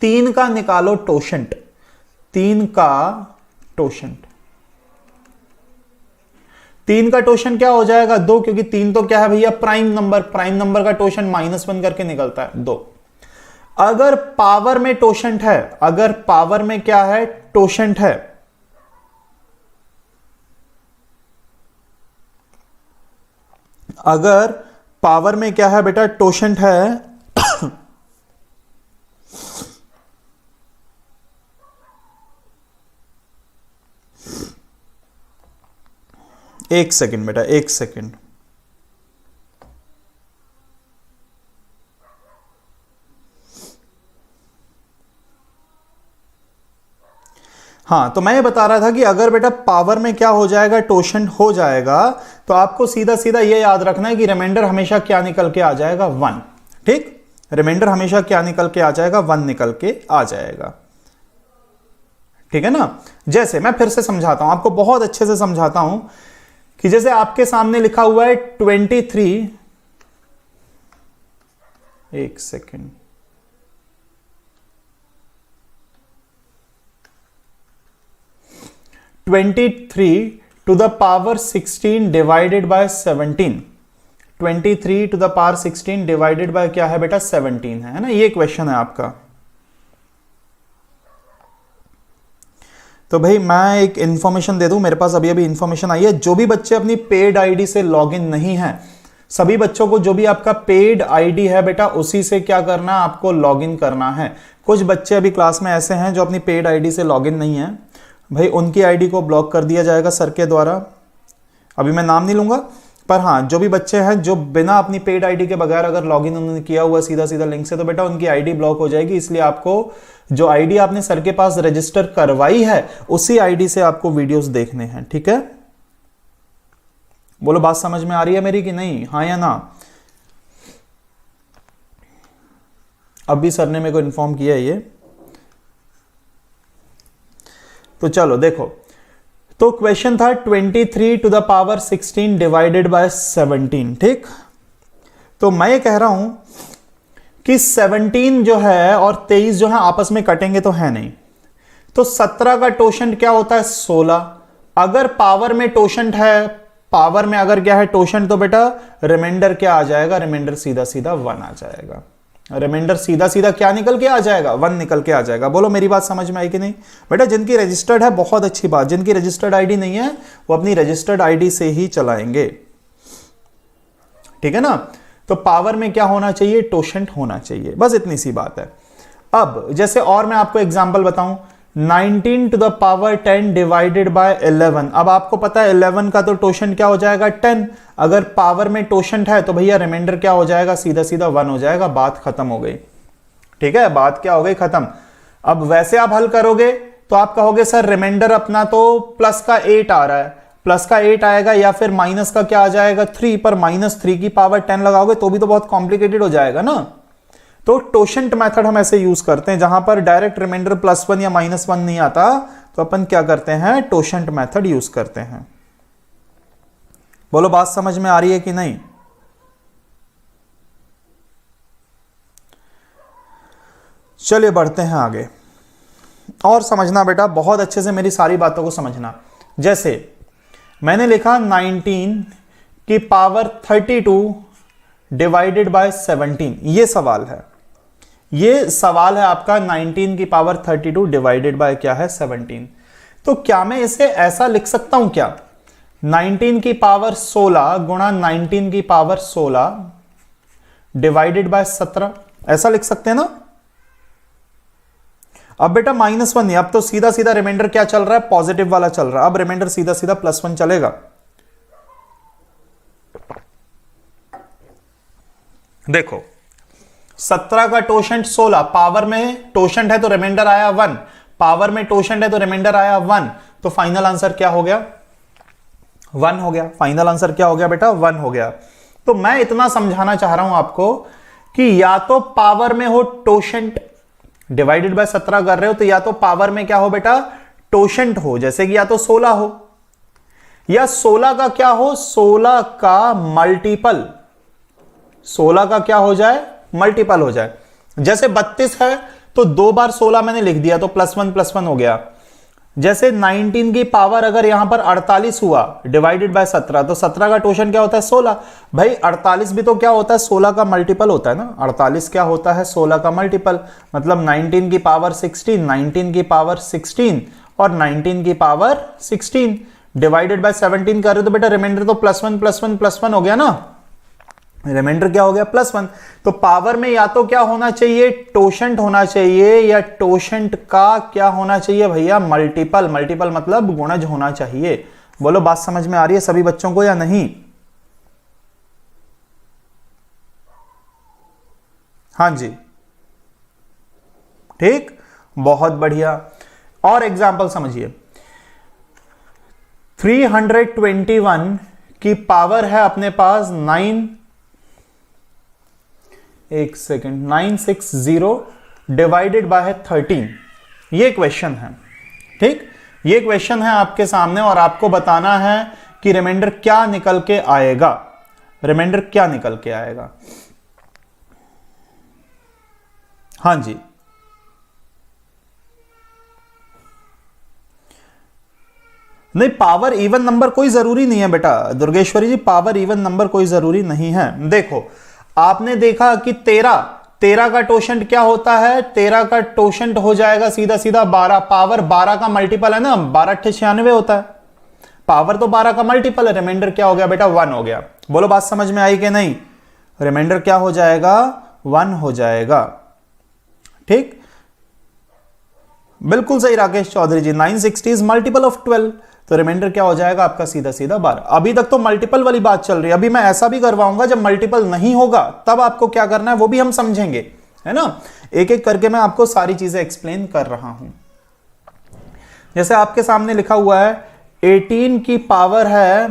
3 का निकालो टोशंट, 3 का टोशंट, 3 का टोशन क्या हो जाएगा 2, क्योंकि 3 तो क्या है भैया प्राइम नंबर, प्राइम नंबर का टोशन -1 करके निकलता है 2। अगर पावर में टोशंट है, अगर पावर में क्या है टोशंट है, अगर पावर में क्या है बेटा टोशंट है, एक सेकंड बेटा, एक सेकंड, हाँ, तो मैं ये बता रहा था कि अगर बेटा पावर में क्या हो जाएगा टोशंट हो जाएगा, तो आपको सीधा सीधा ये याद रखना है कि रिमाइंडर हमेशा क्या निकल के आ जाएगा 1, ठीक। रिमाइंडर हमेशा क्या निकल के आ जाएगा, 1 निकल के आ जाएगा, ठीक है ना। जैसे मैं फिर से समझाता हूं आपको, बहुत अच्छे से समझाता हूं, कि जैसे आपके सामने लिखा हुआ है 23, एक second, 23 to the power 16 divided by 17, 23 to the power 16 divided bye क्या है बेटा 17 है ना, ये क्वेश्चन है आपका। तो भाई मैं एक इन्फॉर्मेशन दे दूं, मेरे पास अभी अभी इन्फॉर्मेशन आई है, जो भी बच्चे अपनी पेड आईडी से लॉगिन नहीं है, सभी बच्चों को जो भी आपका पेड आईडी है बेटा उसी से क्या करना है, आपको लॉगिन करना है। कुछ बच्चे अभी क्लास में ऐसे हैं जो अपनी पेड आईडी से लॉगिन नहीं है, भाई उनकी आईडी को ब्लॉक कर दिया जाएगा सर के द्वारा। अभी मैं नाम नहीं लूंगा, पर हाँ जो भी बच्चे हैं जो बिना अपनी पेड आईडी के बगैर अगर लॉगिन उन्होंने किया हुआ सीधा सीधा लिंक से, तो बेटा उनकी आईडी ब्लॉक हो जाएगी। इसलिए आपको जो आईडी आपने सर के पास रजिस्टर करवाई है उसी आईडी से आपको वीडियोस देखने हैं, ठीक है। बोलो बात समझ में आ रही है मेरी कि नहीं, हाँ या ना। अभी सर ने मेरे को इन्फॉर्म किया है ये, तो चलो देखो। तो क्वेश्चन था 23 to the power 16 divided by 17, ठीक। तो मैं ये कह रहा हूं कि 17 जो है और 23 जो है आपस में कटेंगे तो है नहीं, तो 17 का टोशंट क्या होता है 16। अगर पावर में टोशंट है, पावर में अगर क्या है टोशंट, तो बेटा रिमाइंडर क्या आ जाएगा, रिमाइंडर सीधा सीधा 1 आ जाएगा। रिमाइंडर सीधा सीधा क्या निकल के आ जाएगा, 1 निकल के आ जाएगा। बोलो मेरी बात समझ में आई कि नहीं। बेटा जिनकी रजिस्टर्ड है बहुत अच्छी बात, जिनकी रजिस्टर्ड आईडी नहीं है वो अपनी रजिस्टर्ड आईडी से ही चलाएंगे, ठीक है ना। तो पावर में क्या होना चाहिए, टोशंट होना चाहिए, बस इतनी सी बात है। अब जैसे और मैं आपको एग्जांपल बताऊं, 19 to the power 10 divided by 11। अब आपको पता है 11 का तो टोशंट क्या हो जाएगा 10। अगर पावर में टोशंट है तो भैया रिमाइंडर क्या हो जाएगा, सीधा सीधा 1 हो जाएगा। बात खत्म हो गई, ठीक है, बात क्या हो गई, खत्म। अब वैसे आप हल करोगे तो आप कहोगे सर रिमाइंडर अपना तो प्लस का 8 आ रहा है, प्लस का 8 आएगा या फिर माइनस का क्या आ जाएगा 3, पर -3 की पावर 10 लगाओगे तो भी तो बहुत कॉम्प्लिकेटेड हो जाएगा ना। तो टोशंट मेथड हम ऐसे यूज करते हैं, जहां पर डायरेक्ट रिमाइंडर +1 या -1 नहीं आता, तो अपन क्या करते हैं, टोशंट मेथड यूज करते हैं। बोलो बात समझ में आ रही है कि नहीं। चलिए बढ़ते हैं आगे और समझना बेटा, बहुत अच्छे से मेरी सारी बातों को समझना। जैसे मैंने लिखा 19 की पावर 32 डिवाइडेड बाय 17, ये सवाल है, ये सवाल है आपका 19 की पावर 32 डिवाइडेड बाय क्या है 17। तो क्या मैं इसे ऐसा लिख सकता हूं क्या, 19 की पावर 16 गुणा 19 की पावर 16 डिवाइडेड बाय 17, ऐसा लिख सकते हैं ना। अब बेटा -1 नहीं, अब तो सीधा सीधा रिमाइंडर क्या चल रहा है, पॉजिटिव वाला चल रहा है। अब रिमाइंडर सीधा सीधा +1 चलेगा। देखो 17 का टोशंट 16, पावर में टोशंट है तो रिमाइंडर आया 1, पावर में टोशंट है तो रिमाइंडर आया 1, तो फाइनल आंसर क्या हो गया, 1 हो गया। फाइनल आंसर क्या हो गया बेटा, 1 हो गया। तो मैं इतना समझाना चाह रहा हूं आपको कि या तो पावर में हो टोशंट, डिवाइडेड बाय 17 कर रहे हो तो या तो पावर में क्या हो बेटा, टोशंट हो, जैसे कि या तो 16 हो या 16 का क्या हो, 16 का मल्टीपल, 16 का क्या हो जाए, मल्टीपल हो जाए। जैसे 32 है तो 2 बार 16 मैंने लिख दिया तो +1 हो गया। जैसे 19 की पावर अगर यहां पर 48 हुआ डिवाइडेड बाय 17, तो 17 का टोशन क्या होता है 16। भाई 48 भी तो क्या होता है 16 का मल्टीपल होता है ना, 48 क्या होता है 16 का मल्टीपल, मतलब 19 की पावर 16, 19 की पावर 16 और 19 की पावर 16 डिवाइडेड बाय 17 कर रहे हो तो बेटा रिमाइंडर तो +1 हो गया ना, रिमाइंडर क्या हो गया +1। तो पावर में या तो क्या होना चाहिए, टोशंट होना चाहिए, या टोशंट का क्या होना चाहिए भैया, मल्टीपल। मल्टीपल मतलब गुणज होना चाहिए। बोलो बात समझ में आ रही है सभी बच्चों को या नहीं। हाँ जी ठीक, बहुत बढ़िया। और एग्जांपल समझिए, 321 की पावर है अपने पास 960 डिवाइडेड बाय 13। ये क्वेश्चन है, ठीक, ये क्वेश्चन है आपके सामने और आपको बताना है कि रिमाइंडर क्या निकल के आएगा, रिमाइंडर क्या निकल के आएगा। हाँ जी नहीं, पावर इवन नंबर कोई जरूरी नहीं है बेटा दुर्गेश्वरी जी, पावर इवन नंबर कोई जरूरी नहीं है। देखो आपने देखा कि 13 13 का टोशेंट क्या होता है, 13 का टोशेंट हो जाएगा सीधा सीधा 12, पावर 12 का मल्टीपल है ना, 12 × 96 होता है, पावर तो 12 का मल्टीपल है, रिमाइंडर क्या हो गया बेटा 1 हो गया। बोलो बात समझ में आई कि नहीं, रिमाइंडर क्या हो जाएगा 1 हो जाएगा। ठीक, बिल्कुल सही राकेश चौधरी जी, 960 इज मल्टीपल ऑफ 12, तो रिमाइंडर क्या हो जाएगा आपका सीधा सीधा 12। अभी तक तो मल्टीपल वाली बात चल रही है, अभी मैं ऐसा भी करवाऊंगा जब मल्टीपल नहीं होगा तब आपको क्या करना है वो भी हम समझेंगे, है ना। एक एक करके मैं आपको सारी चीजें एक्सप्लेन कर रहा हूं। जैसे आपके सामने लिखा हुआ है 18 की पावर है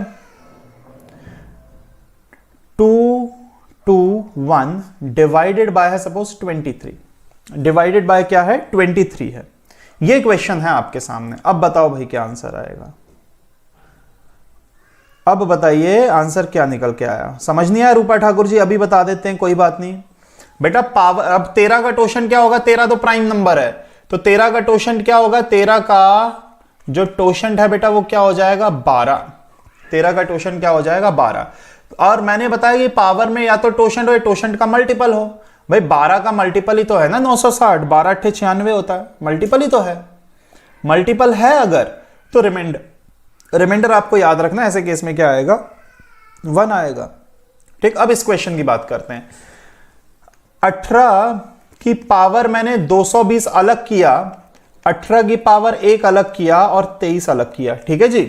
221 डिवाइडेड बाय है सपोज 23, डिवाइडेड बाय क्या है 23 है। ये क्वेश्चन है आपके सामने। अब बताओ भाई क्या आंसर आएगा, अब बताइए आंसर क्या निकल के आया। समझ नहीं आया रूपा ठाकुर जी, अभी बता देते हैं, कोई बात नहीं बेटा। पावर, अब 13 का टोशेंट क्या होगा, 13 तो प्राइम नंबर है, तो 13 का टोशेंट क्या होगा, 13 का जो टोशेंट है बेटा वो क्या हो जाएगा 12, 13 का टोशेंट क्या हो जाएगा 12। और मैंने बताया कि पावर में या तो टोशेंट हो या टोशेंट का मल्टीपल हो। भाई 12 का मल्टीपल ही तो है ना 960, 12 × 96 होता है, मल्टीपल ही तो है। मल्टीपल है अगर तो रिमाइंडर आपको याद रखना, ऐसे केस में क्या आएगा 1 आएगा। ठीक, अब इस क्वेश्चन की बात करते हैं। 18 की पावर मैंने 220 अलग किया, 18 की पावर 1 अलग किया और 23 अलग किया, ठीक है जी।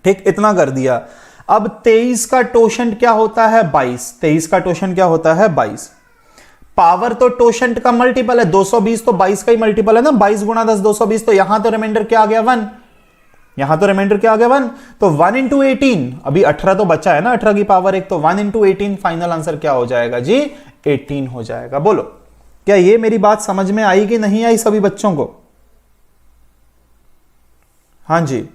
ठीक, इतना कर दिया। अब 23 का टोशेंट क्या होता है 22, 23 का टोशेंट क्या होता है 22। पावर तो टोशेंट का मल्टीपल है, 220 तो 22 का ही मल्टीपल है ना, 22 × 10 220, तो यहां तो रिमाइंडर क्या आ गया 1, यहां तो रिमाइंडर क्या आ गया 1, तो 1 × 18, अभी 18 तो बचा है ना, 18 की पावर 1, तो 1 × 18 फाइनल आंसर क्या हो जाएगा जी 18 हो जाएगा। बोलो क्या ये मेरी बात समझ में आई कि नहीं आई सभी बच्चों को? हाँ जी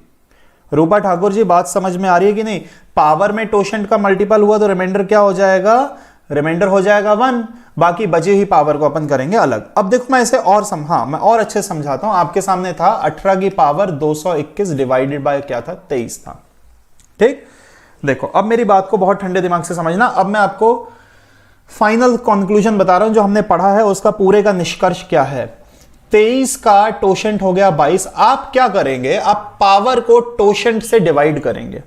रूपा ठाकुर जी बात समझ में आ रही है कि नहीं? पावर में टोशेंट का मल्टीपल हुआ तो रिमाइंडर क्या हो जाएगा, रिमाइंडर हो जाएगा 1, बाकी बची हुई पावर को अपन करेंगे अलग। अब देखो मैं इसे और मैं और अच्छे से समझाता हूं। आपके सामने था 18 की पावर 221 डिवाइडेड बाय क्या था 23 था। ठीक, देखो अब मेरी बात को बहुत ठंडे दिमाग से समझना। अब मैं आपको फाइनल कंक्लूजन बता रहा हूं, जो हमने पढ़ा है उसका पूरे का निष्कर्ष क्या है। 23 का टोशेंट हो गया 22, आप क्या करेंगे, आप पावर को टोशेंट से डिवाइड करेंगे,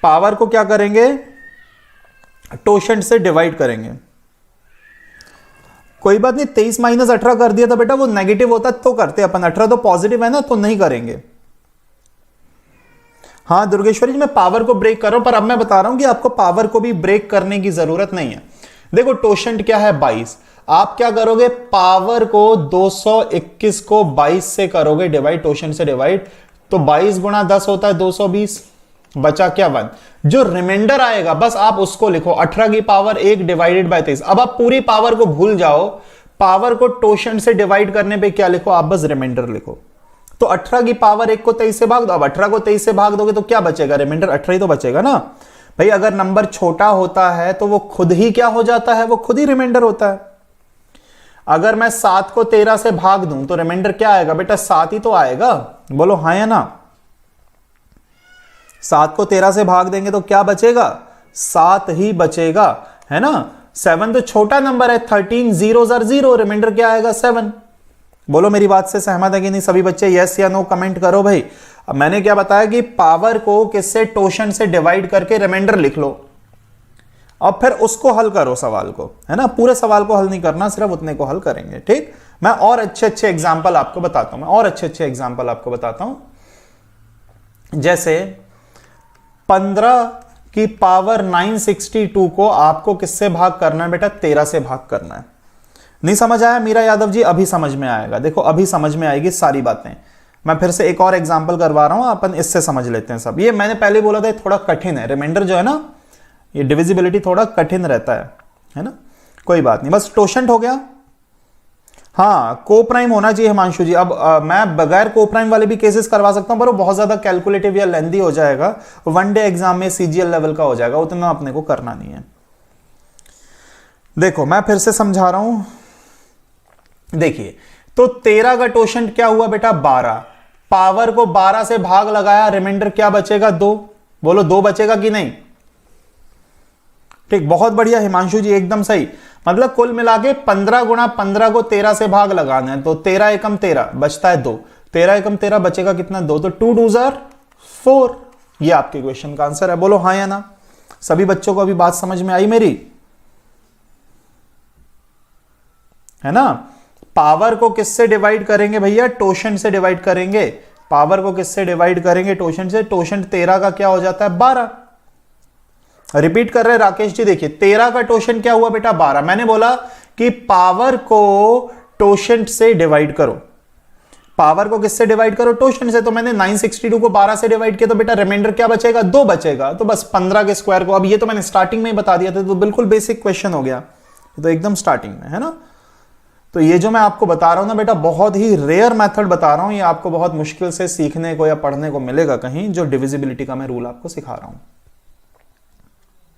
पावर को क्या करेंगे टोशेंट से डिवाइड करेंगे। कोई बात नहीं, 23 - 18 कर दिया था बेटा, वो नेगेटिव होता तो करते अपन, 18 तो पॉजिटिव है ना, तो नहीं करेंगे। हाँ दुर्गेश्वरी जी मैं पावर को ब्रेक कर रहा हूं, पर अब मैं बता रहा हूं कि आपको पावर को भी ब्रेक करने की जरूरत नहीं है। देखो टोशेंट क्या है 22, आप क्या करोगे पावर को 221 को 22 से करोगे डिवाइड, टोशेंट से डिवाइड, तो 22 × 10 होता है 220, बचा क्या 1। जो रिमाइंडर आएगा बस आप उसको लिखो, 18 की पावर 1 डिवाइडेड बाय 23। अब आप पूरी पावर को भूल जाओ, पावर को टोशेंट से डिवाइड करने पे क्या लिखो, आप बस रिमाइंडर लिखो। तो 18 की पावर 1 को 23 से भाग दो, अब 18 को 23 से भाग दोगे तो क्या बचेगा, रिमाइंडर 18 ही तो बचेगा ना भाई। अगर नंबर छोटा होता है तो वो खुद ही क्या हो जाता है, वो खुद ही रिमाइंडर होता है। अगर मैं 7 को 13 से भाग दूं तो रिमाइंडर क्या आएगा बेटा, 7 ही तो आएगा। बोलो हाँ या ना, 7 को 13 से भाग देंगे तो क्या बचेगा, 7 ही बचेगा, है ना। 7 तो छोटा नंबर है, 13 0 0, रिमाइंडर क्या आएगा 7। बोलो मेरी बात से सहमत है कि नहीं सभी बच्चे, यस या नो कमेंट करो भाई। अब मैंने क्या बताया कि पावर को किससे, टोशेंट से डिवाइड करके रिमाइंडर लिख लो, अब फिर उसको हल करो सवाल को, है ना। पूरे सवाल को हल नहीं करना, सिर्फ उतने को हल करेंगे। ठीक, मैं और अच्छे एग्जाम्पल आपको बताता हूं, जैसे 15 की पावर 962 को आपको किससे भाग करना है बेटा, 13 से भाग करना है। नहीं समझ आया मीरा यादव जी? अभी समझ में आएगा, देखो अभी समझ में आएगी सारी बातें। मैं फिर से एक और एग्जांपल करवा रहा हूं, अपन इससे समझ लेते हैं सब। ये मैंने पहले बोला था थोड़ा कठिन है, रिमाइंडर जो है ना, ये डिविजिबिलिटी थोड़ा कठिन रहता है ना। कोई बात नहीं, बस टोशेंट हो गया। हाँ को प्राइम होना चाहिए हिमांशु जी। अब मैं बगैर को प्राइम वाले भी केसेस करवा सकता हूं, पर वो बहुत ज्यादा कैलकुलेटिव या लेंदी हो जाएगा, वन डे एग्जाम में सीजीएल लेवल का हो जाएगा, उतना अपने को करना नहीं है। देखो मैं फिर से समझा रहा हूं, देखिए तो 13 का टोशेंट क्या हुआ बेटा 12, पावर को 12 से भाग लगाया, रिमाइंडर क्या बचेगा 2। बोलो 2 बचेगा कि नहीं, ठीक, बहुत बढ़िया हिमांशु जी, एकदम सही। मतलब कुल मिला के 15 गुणा 15 को 13 से भाग लगाना है, तो 13 एकम 13 बचता है 2, 13 एकम 13 बचेगा कितना 2, तो 2 2 जार 4। ये आपके क्वेश्चन का आंसर है। बोलो हाँ या ना। सभी बच्चों को अभी बात समझ में आई मेरी, है ना। पावर को किससे डिवाइड करेंगे भैया, टोशेंट से डिवाइड करेंगे। पावर को किससे डिवाइड करेंगे, टोशेंट से। टोशेंट 13 का क्या हो जाता है 12। रिपीट कर रहे हैं राकेश जी, देखिए 13 का टोशेंट क्या हुआ बेटा 12। मैंने बोला कि पावर को टोशेंट से डिवाइड करो। पावर को किससे डिवाइड करो, टोशेंट से। तो मैंने 962 को 12 से डिवाइड किया, तो बेटा रिमाइंडर क्या बचेगा 2 बचेगा। तो बस 15 के स्क्वायर को, अब ये तो मैंने स्टार्टिंग में ही बता दिया था, तो बिल्कुल बेसिक क्वेश्चन हो गया, तो एकदम स्टार्टिंग में, है ना। तो ये जो मैं आपको बता रहा हूं ना बेटा, बहुत ही रेयर मेथड बता रहा हूं, ये आपको बहुत मुश्किल से सीखने को या पढ़ने को मिलेगा कहीं, जो डिविजिबिलिटी का मैं रूल आपको सिखा रहा हूं।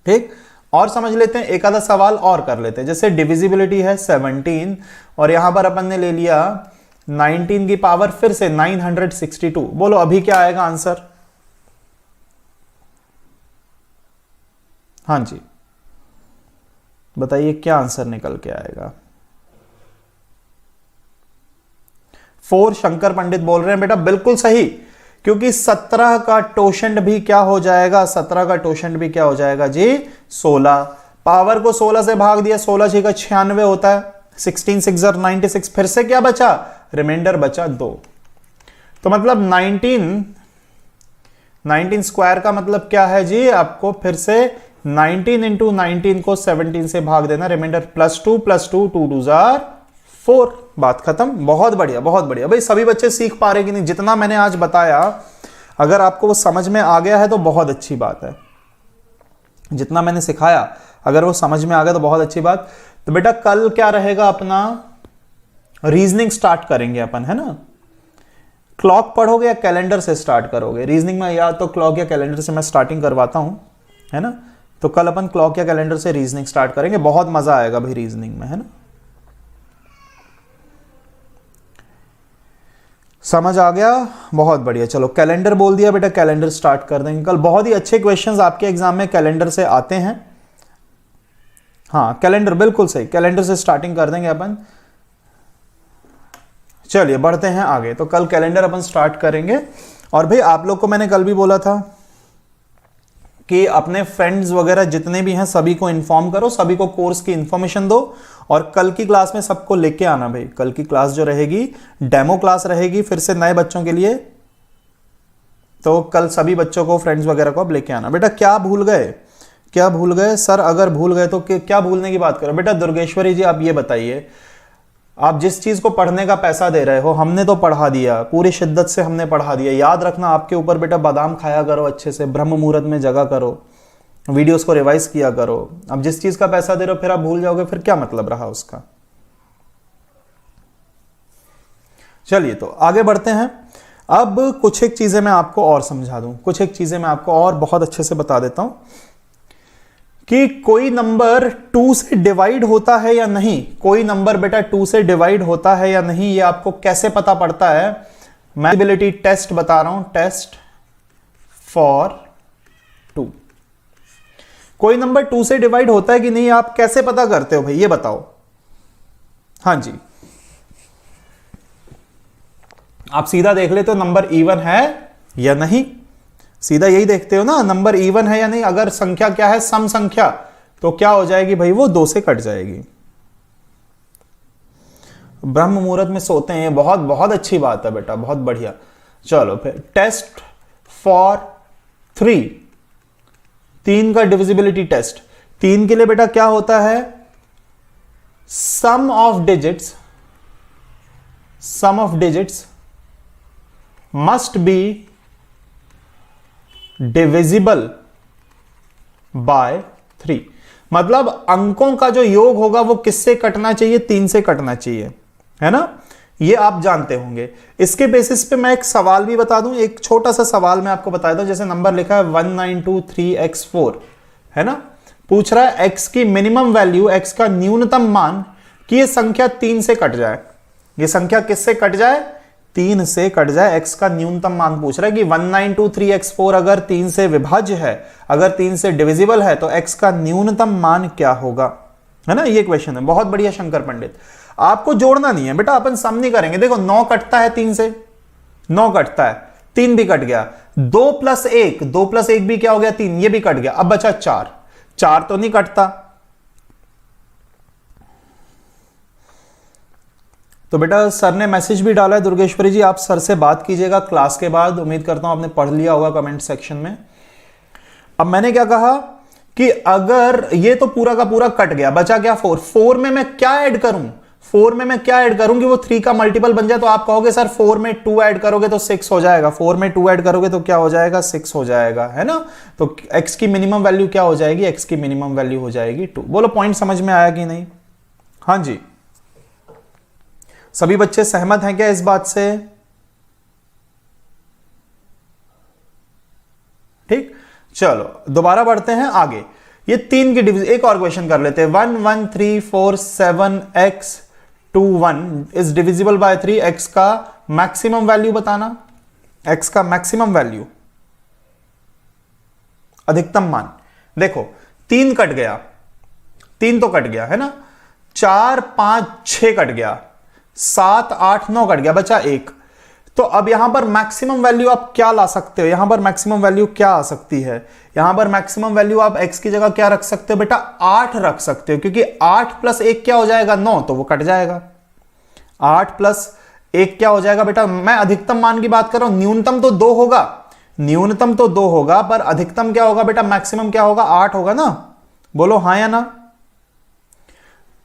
ठीक, और समझ लेते हैं, एक आधा सवाल और कर लेते हैं। जैसे डिविजिबिलिटी है 17 और यहां पर अपन ने ले लिया 19 की पावर फिर से 962। बोलो अभी क्या आएगा आंसर। हाँ जी बताइए क्या आंसर निकल के आएगा। 4 शंकर पंडित बोल रहे हैं बेटा, बिल्कुल सही, क्योंकि 17 का टोशेंट भी क्या हो जाएगा, 17 का टोशेंट भी क्या हो जाएगा जी 16। पावर को 16 से भाग दिया, 16 6 का 96 होता है, 16 6 96, फिर से क्या बचा, रिमाइंडर बचा 2। तो मतलब 19 स्क्वायर का मतलब क्या है जी, आपको फिर से 19 इंटू 19 को 17 से भाग देना, रिमाइंडर +2 +2 2 2 जार 4। बात खत्म। बहुत बढ़िया बहुत बढ़िया भाई, सभी बच्चे सीख पा रहे कि नहीं। जितना मैंने आज बताया अगर आपको वो समझ में आ गया है तो बहुत अच्छी बात है। जितना मैंने सिखाया अगर वो समझ में आ गया तो बहुत अच्छी बात। तो बेटा कल क्या रहेगा अपना, रीजनिंग स्टार्ट करेंगे अपन, है ना। क्लॉक पढ़ोगे या कैलेंडर से स्टार्ट करोगे। रीजनिंग में या तो क्लॉक या कैलेंडर से मैं स्टार्टिंग करवाता हूं, है ना। तो कल अपन क्लॉक या कैलेंडर से रीजनिंग स्टार्ट करेंगे, बहुत मजा आएगा भाई रीजनिंग में, है ना। समझ आ गया, बहुत बढ़िया। चलो कैलेंडर बोल दिया बेटा, कैलेंडर स्टार्ट कर देंगे कल। बहुत ही अच्छे क्वेश्चंस आपके एग्जाम में कैलेंडर से आते हैं। हाँ कैलेंडर बिल्कुल सही, कैलेंडर से स्टार्टिंग कर देंगे अपन। चलिए बढ़ते हैं आगे। तो कल कैलेंडर अपन स्टार्ट करेंगे। और भाई आप लोग को मैंने कल भी बोला था कि अपने फ्रेंड्स वगैरह जितने भी हैं सभी को इन्फॉर्म करो, सभी को कोर्स की इंफॉर्मेशन दो, और कल की क्लास में सबको लेके आना भाई। कल की क्लास जो रहेगी डेमो क्लास रहेगी फिर से नए बच्चों के लिए, तो कल सभी बच्चों को फ्रेंड्स वगैरह को अब लेके आना। बेटा क्या भूल गए, क्या भूल गए सर, अगर भूल गए तो क्या भूलने की बात करो। बेटा दुर्गेश्वरी जी आप ये बताइए, आप जिस चीज को पढ़ने का पैसा दे रहे हो, हमने तो पढ़ा दिया, पूरी शिद्दत से हमने पढ़ा दिया। याद रखना आपके ऊपर बेटा, बादाम खाया करो अच्छे से, ब्रह्म मुहूर्त में जगा करो, वीडियोस को रिवाइज किया करो। अब जिस चीज का पैसा दे रहे हो फिर आप भूल जाओगे, फिर क्या मतलब रहा उसका। चलिए तो आगे बढ़ते हैं। अब कुछ एक चीजें मैं आपको और समझा दूं, कुछ एक चीजें मैं आपको और बहुत अच्छे से बता देता हूं कि कोई नंबर 2 से डिवाइड होता है या नहीं। कोई नंबर बेटा 2 से डिवाइड होता है या नहीं, ये आपको कैसे पता पड़ता है। मैं एबिलिटी टेस्ट बता रहा हूं, टेस्ट फॉर 2। कोई नंबर 2 से डिवाइड होता है कि नहीं, आप कैसे पता करते हो भाई, ये बताओ। हाँ जी, आप सीधा देख लेते हो नंबर इवन है या नहीं, सीधा यही देखते हो ना, नंबर इवन है या नहीं। अगर संख्या क्या है, सम संख्या, तो क्या हो जाएगी भाई, वो 2 से कट जाएगी। ब्रह्म मुहूर्त में सोते हैं, बहुत बहुत अच्छी बात है बेटा, बहुत बढ़िया। चलो फिर टेस्ट फॉर 3 का डिविजिबिलिटी टेस्ट। 3 के लिए बेटा क्या होता है, sum of digits must be divisible by 3। मतलब अंकों का जो योग होगा वो किससे कटना चाहिए, 3 से कटना चाहिए, है ना। ये आप जानते होंगे। इसके बेसिस पे मैं एक सवाल भी बता दूं, एक छोटा सा सवाल मैं आपको बता दूं। जैसे नंबर लिखा है 19238x4, है ना। पूछ रहा है x की मिनिमम वैल्यू, x का न्यूनतम मान, कि ये संख्या 3 से कट जाए। ये संख्या किससे कट जाए, 3 से कट जाए, x का न्यूनतम मान पूछ रहा है कि 1923x4 अगर 3 से विभाज्य है, अगर 3 से डिविजिबल है, तो x का न्यूनतम मान क्या होगा, है ना, ये क्वेश्चन है। बहुत बढ़िया शंकर पंडित, आपको जोड़ना नहीं है बेटा, अपन सम नहीं करेंगे। देखो 9 कटता है 3 से, 9 कटता है, 3 भी कट गया, 2 प्लस 1 भी क्या हो गया 3, ये भी कट गया, अब बचा 4, 4 तो नहीं कटता। तो बेटा सर ने मैसेज भी डाला है, दुर्गेश्वरी जी आप सर से बात कीजिएगा क्लास के बाद, उम्मीद करता हूं आपने पढ़ लिया होगा कमेंट सेक्शन में। अब मैंने क्या कहा कि अगर ये तो पूरा का पूरा कट गया, बचा क्या 4, 4 में मैं क्या ऐड करूं, 4 में मैं क्या ऐड करूं कि वो 3 का मल्टीपल बन जाए। तो आप कहोगे सर 4 में 2 ऐड करोगे तो 6 हो जाएगा, 4 में 2 ऐड करोगे तो क्या हो जाएगा 6 हो जाएगा, है ना। तो x की मिनिमम वैल्यू क्या हो जाएगी, x की मिनिमम वैल्यू हो जाएगी 2। बोलो पॉइंट समझ में आया कि नहीं। हाँ जी, सभी बच्चे सहमत हैं क्या इस बात से, ठीक। चलो दोबारा बढ़ते हैं आगे, ये 3 की डिवीजन, एक और क्वेश्चन कर लेते हैं। 1 1 3 4 7 x 2 1 is divisible by 3, x का मैक्सिमम वैल्यू बताना, x का मैक्सिमम वैल्यू, अधिकतम मान। देखो 3 कट गया, 3 तो कट गया है ना, 4 5 6 कट गया, 7 8 9 कट गया, बचा 1। तो अब यहां पर मैक्सिमम वैल्यू आप क्या ला सकते हो, यहां पर मैक्सिमम वैल्यू क्या आ सकती है, यहां पर मैक्सिमम वैल्यू आप x की जगह क्या रख सकते हो बेटा, 8 रख सकते हो, क्योंकि 8 प्लस 1 क्या हो जाएगा 9, तो वो कट जाएगा। 8 प्लस 1 क्या हो जाएगा बेटा, मैं अधिकतम मान की बात कर रहा हूं, न्यूनतम तो 2 होगा, न्यूनतम तो 2 होगा, पर अधिकतम क्या होगा बेटा, मैक्सिमम क्या होगा 8 होगा ना। बोलो हाँ या ना।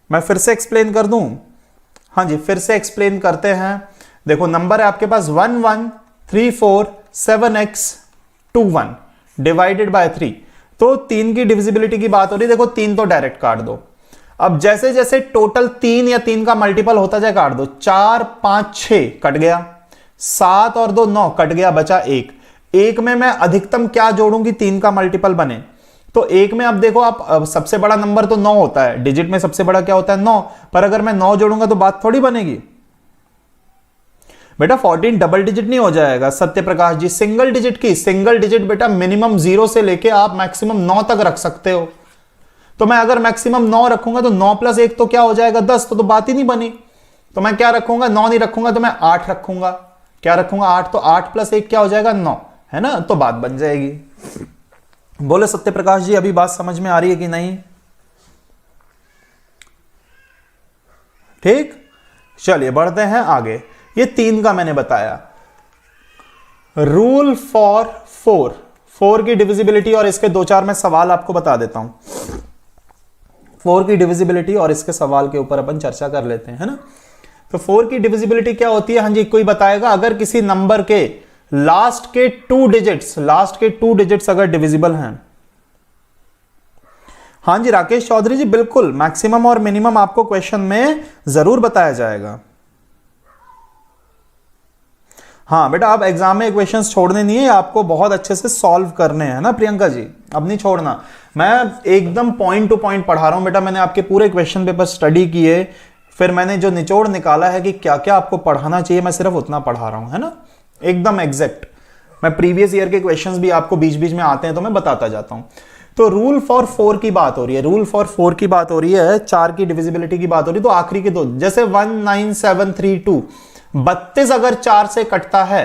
मैं फिर से एक्सप्लेन कर दूं, हाँ जी फिर से एक्सप्लेन करते हैं। देखो नंबर है आपके पास 1 1 3 4 7 x 2 1 डिवाइडेड बाय 3। तो 3 की डिविजिबिलिटी की बात हो रही है, देखो 3 तो डायरेक्ट काट दो। अब जैसे जैसे टोटल 3 या 3 का मल्टीपल होता जाए काट दो, 4 5 6 कट गया, 7 और 2 9 कट गया, बचा 1। 1 में मैं अधिकतम क्या जोड़ूंगी 3 का मल्टीपल बने, तो 1 में अब देखो आप सबसे बड़ा नंबर तो 9 होता है, डिजिट में सबसे बड़ा क्या होता है 9, पर अगर मैं 9 जोड़ूंगा तो बात थोड़ी बनेगी बेटा। 14 डबल डिजिट नहीं हो जाएगा सत्य प्रकाश जी, सिंगल डिजिट की, सिंगल डिजिट बेटा मिनिमम 0 से लेके आप मैक्सिमम 9 तक रख सकते हो। तो मैं अगर मैक्सिमम 9 रखूंगा तो 9 प्लस 1 तो क्या हो जाएगा 10, तो बात ही नहीं बनी। तो मैं क्या रखूंगा, 9 नहीं रखूंगा तो मैं 8 रखूंगा, क्या रखूंगा 8, तो 8 प्लस 1 क्या हो जाएगा 9, है ना, तो बात बन जाएगी। बोले सत्य प्रकाश जी अभी बात समझ में आ रही है कि नहीं, ठीक। चलिए बढ़ते हैं आगे, ये 3 का मैंने बताया। रूल फॉर 4 की डिविजिबिलिटी और इसके 2-4 मैं सवाल आपको बता देता हूं। 4 की डिविजिबिलिटी और इसके सवाल के ऊपर अपन चर्चा कर लेते हैं, है ना। तो 4 की डिविजिबिलिटी क्या होती है, हाँ जी कोई बताएगा, अगर किसी नंबर के लास्ट के 2 डिजिट्स अगर डिविजिबल हैं। हाँ जी राकेश चौधरी जी बिल्कुल, मैक्सिमम और मिनिमम आपको क्वेश्चन में जरूर बताया जाएगा। हाँ बेटा आप एग्जाम में क्वेश्चंस छोड़ने नहीं है, आपको बहुत अच्छे से सॉल्व करने हैं ना प्रियंका जी, अब नहीं छोड़ना। मैं एकदम पॉइंट टू पॉइंट पढ़ा रहा हूं बेटा, मैंने आपके पूरे क्वेश्चन पेपर स्टडी किए, फिर मैंने जो निचोड़ निकाला है कि क्या क्या आपको पढ़ाना चाहिए, मैं सिर्फ उतना पढ़ा रहा हूं, है ना, एकदम एग्जैक्ट। मैं प्रीवियस ईयर के क्वेश्चंस भी आपको बीच बीच में आते हैं तो मैं बताता जाता हूं। तो रूल फॉर 4 की बात हो रही है, रूल फॉर 4 की बात हो रही है, 4 की डिविजिबिलिटी की बात हो रही है। तो आखिरी के दो, जैसे 19732 32 अगर 4 से कटता है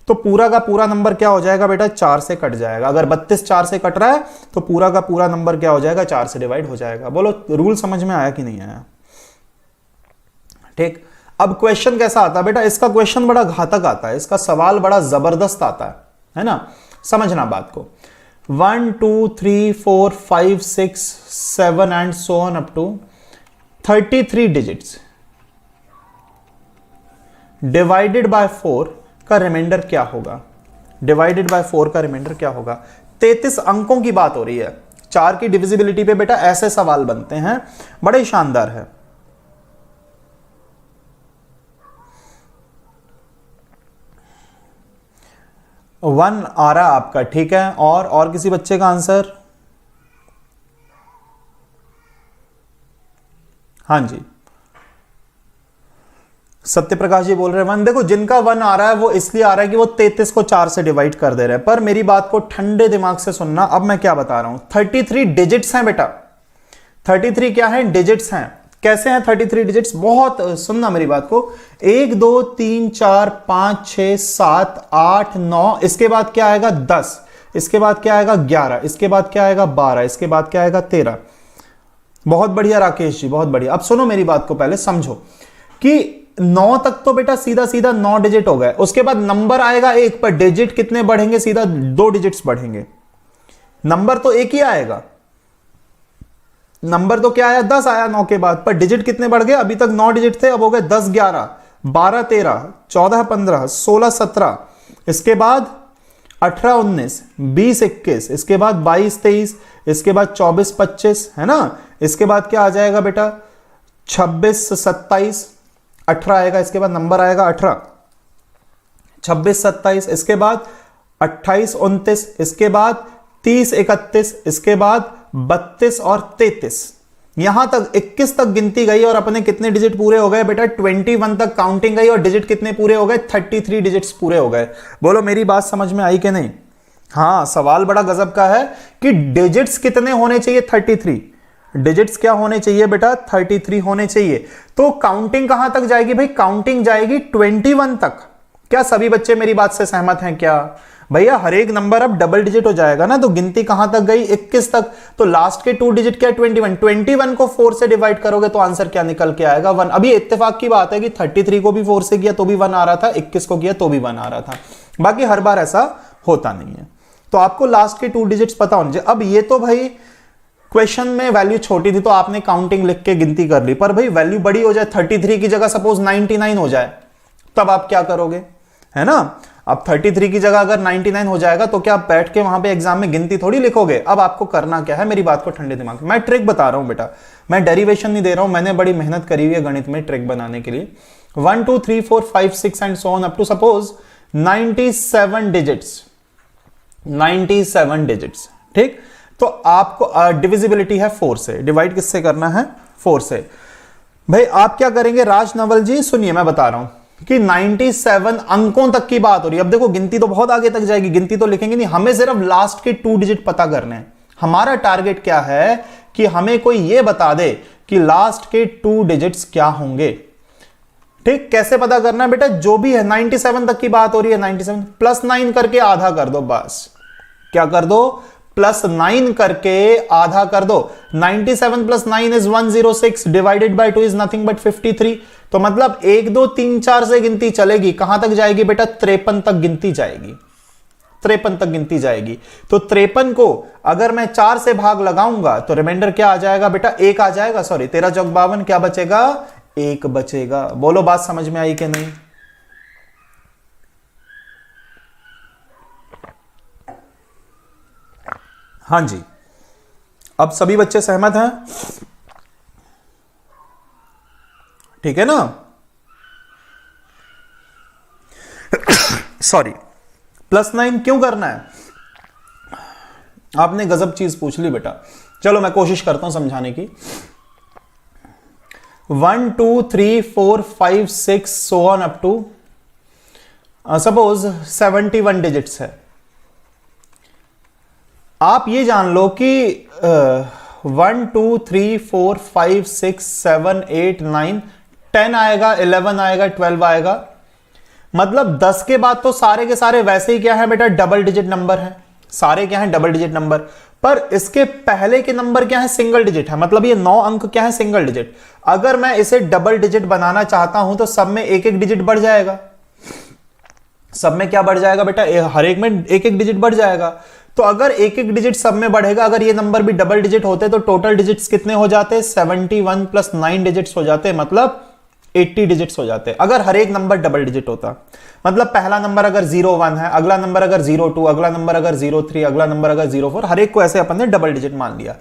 तो पूरा का पूरा नंबर क्या हो जाएगा बेटा 4 से कट जाएगा। अगर 32 4 से कट रहा है तो पूरा का पूरा नंबर क्या हो जाएगा 4 से डिवाइड हो जाएगा। बोलो रूल समझ में आया कि नहीं आया, ठीक। अब क्वेश्चन कैसा आता है बेटा, इसका क्वेश्चन बड़ा घातक आता है, इसका सवाल बड़ा जबरदस्त आता है ना, समझना बात को। 1 2 3 4 5 6 7 and so on up to 33 digits divided by 4 का रिमाइंडर क्या होगा, डिवाइडेड बाय 4 का रिमाइंडर क्या होगा। 33 अंकों की बात हो रही है, 4 की डिविजिबिलिटी पे बेटा ऐसे सवाल बनते हैं, बड़े शानदार है। वन आ रहा आपका, ठीक है। और किसी बच्चे का आंसर, हाँ जी सत्य प्रकाश जी बोल रहे हैं 1। देखो जिनका 1 आ रहा है वो इसलिए आ रहा है कि वो 33 को 4 से डिवाइड कर दे रहे हैं, पर मेरी बात को ठंडे दिमाग से सुनना। अब मैं क्या बता रहा हूं, 33 डिजिट्स हैं बेटा, 33 क्या है, डिजिट्स हैं। कैसे हैं 33 डिजिट्स, बहुत सुनना मेरी बात को। 1 2 3 4 5 6 7 8 9, इसके बाद क्या आएगा 10, इसके बाद क्या आएगा 11, इसके बाद क्या आएगा 12, इसके बाद क्या आएगा 13। बहुत बढ़िया राकेश जी, बहुत बढ़िया। अब सुनो मेरी बात को, पहले समझो कि 9 तक तो बेटा सीधा सीधा 9 डिजिट हो गए, उसके बाद नंबर आएगा 1, पर डिजिट कितने बढ़ेंगे, सीधा 2 डिजिट्स बढ़ेंगे। नंबर तो एक ही आएगा, नंबर तो क्या आया 10 आया 9 के बाद, पर डिजिट कितने बढ़ गए, अभी तक 9 डिजिट थे, अब हो गए 10 11 12 13 14 15 16 17, इसके बाद 18 19 20 21, इसके बाद 22 23, इसके बाद 24 25, है ना। इसके बाद क्या आ जाएगा बेटा 26 27 18 आएगा, इसके बाद नंबर आएगा 18 26 27, इसके बाद 28 29, इसके बाद 30 31, इसके बाद 32 और 33, यहां तक 21 तक गिनती गई और अपने कितने डिजिट पूरे हो गए बेटा 21 तक काउंटिंग गई और डिजिट कितने पूरे हो गए 33 डिजिट्स पूरे हो गए। बोलो मेरी बात समझ में आई कि नहीं। हाँ, सवाल बड़ा गजब का है कि डिजिट्स कितने होने चाहिए 33, डिजिट्स क्या होने चाहिए बेटा 33 होने चाहिए। तो काउंटिंग कहां तक जाएगी भाई, काउंटिंग जाएगी 21 तक। क्या सभी बच्चे मेरी बात से सहमत हैं क्या भैया, हर एक नंबर अब डबल डिजिट हो जाएगा ना, तो गिनती कहां तक गई 21 तक, तो लास्ट के 2 डिजिट क्या 21 को 4 से डिवाइड करोगे तो आंसर क्या निकल के आएगा 1। अभी इत्तेफाक की बात है कि 33 को भी 4 से किया तो भी 1 आ रहा था, 21 को किया तो भी 1 आ रहा था, बाकी हर बार ऐसा होता नहीं है। तो आपको लास्ट के 2 डिजिट्स पता होने चाहिए। अब ये तो भाई क्वेश्चन में वैल्यू छोटी थी तो आपने काउंटिंग लिख के गिनती कर ली, पर भाई वैल्यू बड़ी हो जाए 33 की जगह सपोज 99 हो जाए, तब आप क्या करोगे, है ना। अब 33 की जगह अगर 99 हो जाएगा तो क्या आप बैठ के वहां पे एग्जाम में गिनती थोड़ी लिखोगे। अब आपको करना क्या है, मेरी बात को ठंडे दिमाग, मैं ट्रिक बता रहा हूं बेटा, मैं डेरिवेशन नहीं दे रहा हूं, मैंने बड़ी मेहनत करी हुई है गणित में ट्रिक बनाने के लिए। 1 2 3 4 5 6 and so on up to suppose 97 digits, 97 digits, ठीक। तो आपको डिविजिबिलिटी है 4 से, डिवाइड किससे करना है 4 से। भाई आप क्या करेंगे राज नवल जी, सुनिए मैं बता रहा हूं कि 97 अंकों तक की बात हो रही है। अब देखो गिनती तो बहुत आगे तक जाएगी, गिनती तो लिखेंगे नहीं, हमें सिर्फ लास्ट के 2 डिजिट पता करने हैं। हमारा टारगेट क्या है कि हमें कोई यह बता दे कि लास्ट के 2 डिजिट्स क्या होंगे, ठीक। कैसे पता करना है बेटा, जो भी है 97 तक की बात हो रही है, 97 प्लस 9 करके आधा कर दो, बस क्या कर दो प्लस 9 करके आधा कर दो। 97 plus 9 is 106 divided by 2 is nothing but 53। तो मतलब 1 2 3 4 से गिनती चलेगी, कहां तक जाएगी बेटा 53 तक गिनती जाएगी, 53 तक गिनती जाएगी। तो 53 को अगर मैं 4 से भाग लगाऊंगा तो रिमाइंडर क्या आ जाएगा बेटा 1 आ जाएगा, सॉरी 13 चौक 52, क्या बचेगा 1 बचेगा। बोलो बात समझ में आई कि नहीं। हाँ जी, अब सभी बच्चे सहमत हैं, ठीक है ना। सॉरी, प्लस 9 क्यों करना है, आपने गजब चीज पूछ ली बेटा। चलो मैं कोशिश करता हूं समझाने की। 1 2 3 4 5 6 so on up to suppose 71 digits है। आप ये जान लो कि 1 2 3 4 5 6 7 8 9 10 आएगा, 11 आएगा, 12 आएगा, मतलब 10 के बाद तो सारे के सारे वैसे ही क्या है बेटा डबल डिजिट नंबर है, सारे क्या है डबल डिजिट नंबर, पर इसके पहले के नंबर क्या है सिंगल डिजिट है, मतलब ये 9 अंक क्या है सिंगल डिजिट। अगर मैं इसे डबल डिजिट बनाना चाहता हूं तो सब में एक एक डिजिट बढ़ जाएगा, सब में क्या बढ़ जाएगा बेटा हर एक में एक एक डिजिट बढ़ जाएगा। तो अगर एक एक डिजिट सब में बढ़ेगा, अगर ये नंबर भी डबल डिजिट होते तो टोटल डिजिट्स कितने हो जाते 71 प्लस 9 डिजिट्स हो जाते, मतलब 80 डिजिट्स हो जाते अगर हर एक नंबर डबल डिजिट होता। मतलब पहला नंबर अगर 01 है, अगला नंबर अगर 02, अगला नंबर अगर 03, अगला नंबर अगर 04, हर एक को ऐसे अपन ने डबल डिजिट मान लिया।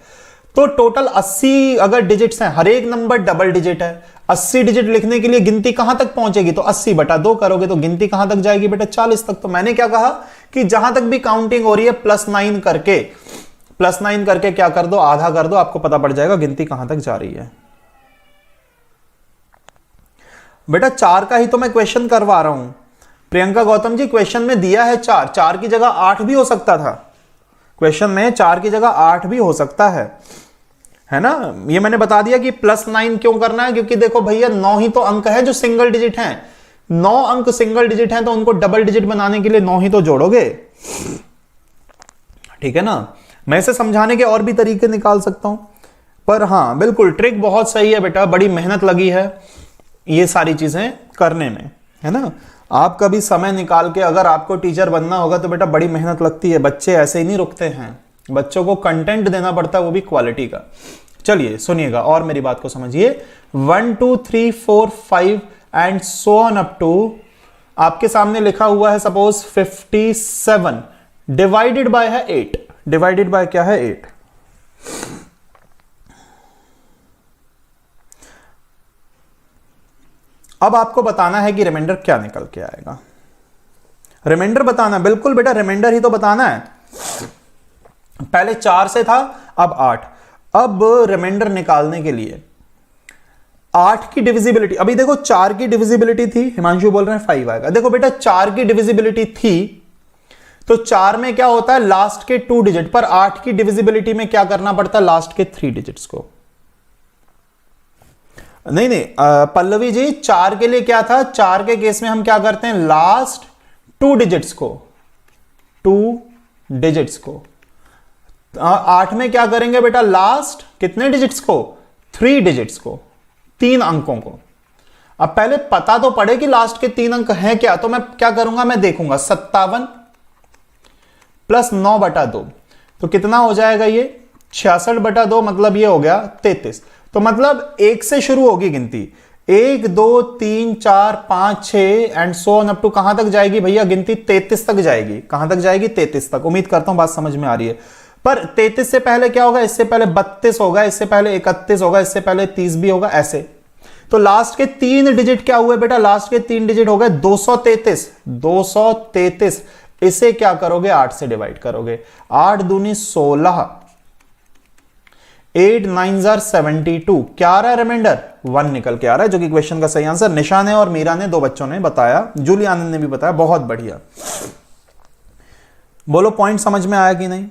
तो टोटल 80 अगर डिजिट्स हैं, हर एक नंबर डबल डिजिट है, 80 डिजिट लिखने के लिए गिनती कहां तक पहुंचेगी, तो 80/2 करोगे तो गिनती कहां तक जाएगी बेटा 40 तक। तो मैंने क्या कहा कि जहां तक भी काउंटिंग हो रही है प्लस 9 करके क्या कर दो आधा कर दो, आपको पता पड़ जाएगा गिनती कहां तक जा रही है। बेटा 4 का ही तो मैं क्वेश्चन करवा रहा हूं। प्रियंका गौतम जी क्वेश्चन में दिया है 4, 4 की जगह 8 भी हो सकता था। क्वेश्चन में 4 की जगह 8 भी हो सकता है ना। ये मैंने बता दिया कि +9 क्यों करना है, क्योंकि देखो भैया 9 ही तो अंक है जो सिंगल डिजिट हैं। 9 अंक सिंगल डिजिट हैं तो उनको डबल डिजिट बनाने के लिए 9 ही तो जोड़ोगे, ठीक है ना। मैं इसे समझाने के और भी तरीके निकाल सकता हूं, पर हाँ बिल्कुल ट्रिक बहुत सही है बेटा, बड़ी मेहनत लगी है ये सारी चीजें करने में, है ना। आप कभी समय निकाल के अगर आपको टीचर बनना होगा तो बेटा बड़ी मेहनत लगती है, बच्चे ऐसे ही नहीं रुकते हैं, बच्चों को कंटेंट देना पड़ता है, वो भी क्वालिटी का। चलिए सुनिएगा और मेरी बात को समझिए। 1 2 3 4 5 and so on up to, आपके सामने लिखा हुआ है सपोज 57 डिवाइडेड बाय है 8, डिवाइडेड बाय क्या है 8। अब आपको बताना है कि रिमाइंडर क्या निकल के आएगा। रिमाइंडर बताना, बिल्कुल बेटा रिमाइंडर ही तो बताना है। पहले 4 से था, अब 8। अब रिमाइंडर निकालने के लिए 8 की डिविजिबिलिटी, अभी देखो 4 की डिविजिबिलिटी थी, हिमांशु बोल रहे हैं 5 आएगा। देखो बेटा 4 की डिविजिबिलिटी थी तो 4 में क्या होता है लास्ट के 2 डिजिट, पर 8 की डिविजिबिलिटी में क्या करना पड़ता है लास्ट के 3 डिजिट्स को। नहीं पल्लवी जी 4 के लिए क्या था, 4 के केस में हम क्या करते हैं लास्ट 2 डिजिट्स को, 2 डिजिट्स को। 8 में क्या करेंगे बेटा लास्ट कितने डिजिट्स को, 3 डिजिट्स को, 3 अंकों को। अब पहले पता तो पड़े कि लास्ट के 3 अंक हैं क्या, तो मैं क्या करूंगा, मैं देखूंगा 57 प्लस 9/2 तो कितना हो जाएगा ये 66/2, मतलब ये हो गया 33। तो मतलब 1 से शुरू होगी गिनती, 1 2 3 4 5 6 and so on up to कहां तक जाएगी भैया गिनती 33 तक जाएगी। कहां तक जाएगी 33 तक। उम्मीद करता हूं बात समझ में आ रही है। पर 33 से पहले क्या होगा, इससे पहले 32 होगा, इससे पहले 31 होगा, इससे पहले 30 भी होगा, ऐसे। तो लास्ट के 3 डिजिट क्या हुए बेटा, लास्ट के 3 डिजिट हो गए 233। 233 इसे क्या करोगे 8 से डिवाइड करोगे, 8 दूनी 16, 8 9 72, क्या आ रहा है रिमाइंडर 1 निकल के आ रहा है, जो कि क्वेश्चन का सही आंसर निशा ने और मीरा ने, 2 बच्चों ने बताया, जूली आनंद ने भी बताया, बहुत बढ़िया। बोलो पॉइंट समझ में आया कि नहीं।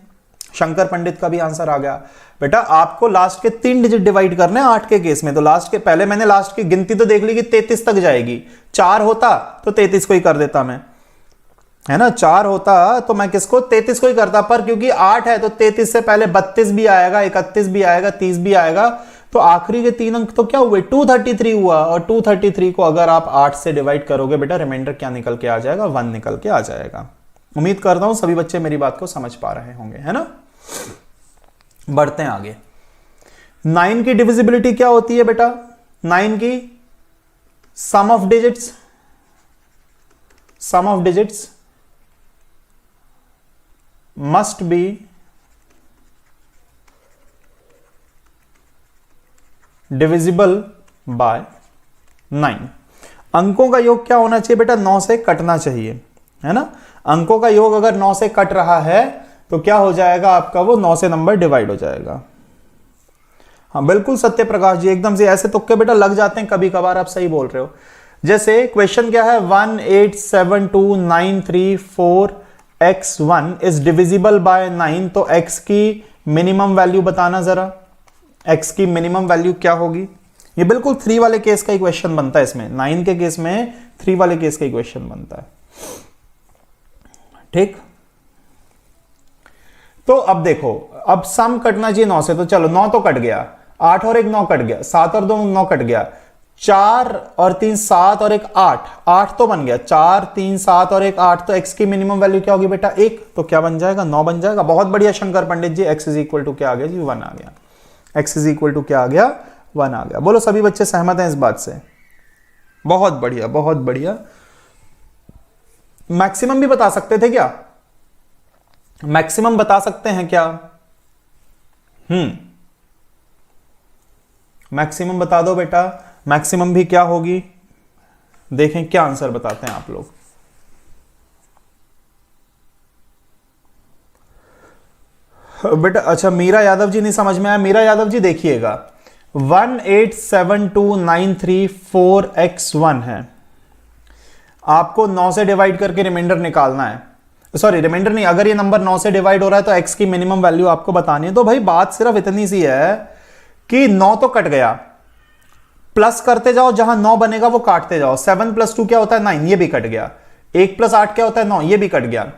शंकर पंडित का भी आंसर आ गया। बेटा आपको लास्ट के 3 डिजिट डिवाइड करने हैं 8 के केस में, तो लास्ट के पहले मैंने लास्ट की गिनती तो देख ली कि 33 तक जाएगी। 4 होता तो 33 को ही कर देता मैं, है ना। 4 होता तो मैं किसको 33 को ही करता, पर क्योंकि 8 है तो 33 से पहले 32 भी आएगा, 31 भी आएगा, 30 भी आएगा, तो आखिरी के 3 अंक तो क्या हुए 233 हुआ। और 233 को अगर आप 8 से डिवाइड करोगे बेटा रिमाइंडर क्या निकल के आ जाएगा 1 निकल के आ जाएगा। उम्मीद करता हूं सभी बच्चे मेरी बात को समझ पा रहे होंगे, है ना। बढ़ते हैं आगे। 9 की डिविजिबिलिटी क्या होती है बेटा, 9 की sum of digits, sum of digits must be divisible by 9। अंकों का योग क्या होना चाहिए बेटा 9 से कटना चाहिए, है ना। अंकों का योग अगर 9 से कट रहा है तो क्या हो जाएगा आपका, वो 9 से नंबर डिवाइड हो जाएगा। हाँ बिल्कुल सत्य प्रकाश जी, एकदम से ऐसे तुक्के बेटा लग जाते हैं कभी कभार, आप सही बोल रहे हो। जैसे क्वेश्चन क्या है 1872934x1 इज डिविजिबल बाय 9, तो x की मिनिमम वैल्यू बताना जरा, x की मिनिमम वैल्यू क्या होगी। ये बिल्कुल 3 वाले केस का ही क्वेश्चन बनता है, इसमें 9 के केस में 3 वाले केस का ही क्वेश्चन बनता है, ठीक। तो अब देखो, अब सम कटना चाहिए 9 से, तो चलो 9 तो कट गया, 8 और 1 9 कट गया, 7 और 2 9 कट गया, 4 और 3 7 और 1 8, 8 तो बन गया, 4 3 7 और 1 8, तो x की मिनिमम वैल्यू क्या होगी बेटा 1, तो क्या बन जाएगा 9 बन जाएगा। बहुत बढ़िया शंकर पंडित जी, x इज इक्वल टू क्या आ गया जी 1 आ गया, x इज इक्वल टू क्या आ गया 1 आ गया। बोलो सभी बच्चे सहमत हैं इस बात से, बहुत बढ़िया बहुत बढ़िया। मैक्सिमम भी बता सकते थे क्या, मैक्सिमम बता सकते हैं क्या, मैक्सिमम बता दो बेटा, मैक्सिमम भी क्या होगी, देखें क्या आंसर बताते हैं आप लोग। बेटा अच्छा मीरा यादव जी नहीं समझ में आया, मीरा यादव जी देखिएगा, 1872934x1 है। आपको 9 से डिवाइड करके रिमाइंडर निकालना है। सॉरी, रिमाइंडर नहीं, अगर ये नंबर 9 से डिवाइड हो रहा है तो x की मिनिमम वैल्यू आपको बतानी है। तो भाई बात सिर्फ इतनी सी है कि 9 तो कट गया, प्लस करते जाओ, जहां 9 बनेगा वो काटते जाओ। 7 + 2 क्या होता है 9, ये भी कट गया। 1 + 8 क्या होता है 9, ये भी कट गया।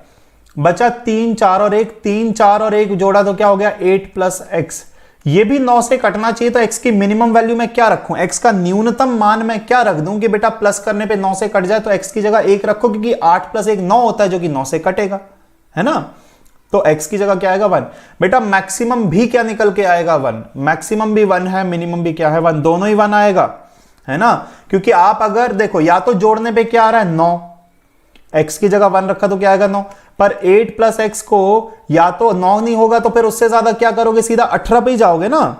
बचा 3 4 और 1, 3 4 और 1 जोड़ा तो क्या हो गया 8 + x। ये भी 9 से कटना चाहिए। तो x की मिनिमम वैल्यू मैं क्या रखूं, x का न्यूनतम मान मैं क्या रख दूं कि बेटा प्लस करने पे 9 से कट जाए। तो x की जगह 1 रखो, क्योंकि 8 + 1 9 होता है, जो कि 9 से कटेगा, है ना। तो x की जगह क्या आएगा 1। बेटा मैक्सिमम भी क्या निकल के आएगा 1, मैक्सिमम भी 1 है, मिनिमम भी क्या है 1, दोनों ही 1 आएगा, है ना। क्योंकि आप अगर देखो, या तो जोड़ने पे क्या आ रहा है 9, x की जगह 1 रखा तो क्या आएगा 9, पर 8 + x को या तो 9 नहीं होगा तो फिर उससे ज्यादा क्या करोगे, सीधा 18 पे ही जाओगे ना।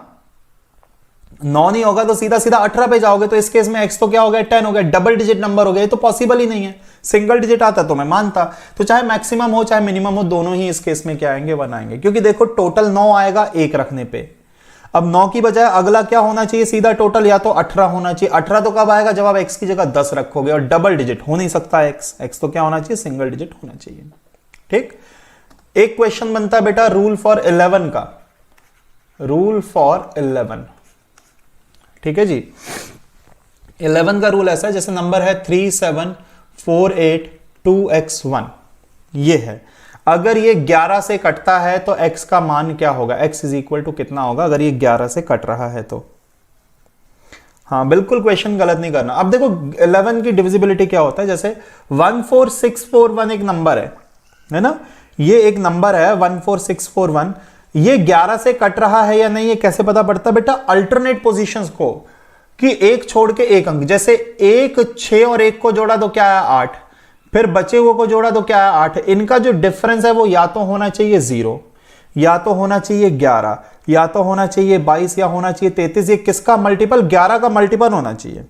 9 नहीं होगा तो सीधा सीधा 18 पे जाओगे। तो इस केस में x तो क्या हो गया 10 हो गया, डबल डिजिट नंबर हो गया। ये तो पॉसिबल ही नहीं है, सिंगल डिजिट आता तो मैं मानता। तो चाहे मैक्सिमम हो चाहे मिनिमम हो, दोनों ही इस केस में क्या आएंगे 1 आएंगे। क्योंकि देखो टोटल 9 आएगा 1 रखने पे। अब 9 की बजाय अगला क्या होना चाहिए, सीधा टोटल या तो 18 होना चाहिए। 18 तो कब आएगा, जब आप x की जगह 10 रखोगे, और डबल डिजिट हो नहीं सकता x तो क्या होना चाहिए, सिंगल डिजिट होना चाहिए। ठीक। एक क्वेश्चन बनता है बेटा रूल फॉर 11 का, रूल फॉर 11। ठीक है जी। 11 का रूल ऐसा है, जैसे नंबर है 37482x1, ये है। अगर ये 11 से कटता है तो x का मान क्या होगा, x = कितना होगा अगर ये 11 से कट रहा है तो। हाँ बिल्कुल, क्वेश्चन गलत नहीं करना। अब देखो 11 की डिविजिबिलिटी क्या होता है, जैसे 14641 एक नंबर है ना। ये एक नंबर है 14641, ये 11 से कट रहा है या नहीं, ये कैसे पता पड़ता है बेटा, अल्टरनेट पोजीशंस को, कि एक छोड़ के एक अंक, जैसे 1 6 और 1 को जोड़ा तो क्या है 8, फिर बचे हुए को जोड़ा तो क्या है 8। इनका जो डिफरेंस है वो या तो होना चाहिए 0, या तो होना चाहिए 11, या तो होना चाहिए 22, या होना चाहिए 33। ये किसका मल्टीपल, 11 का मल्टीपल होना चाहिए।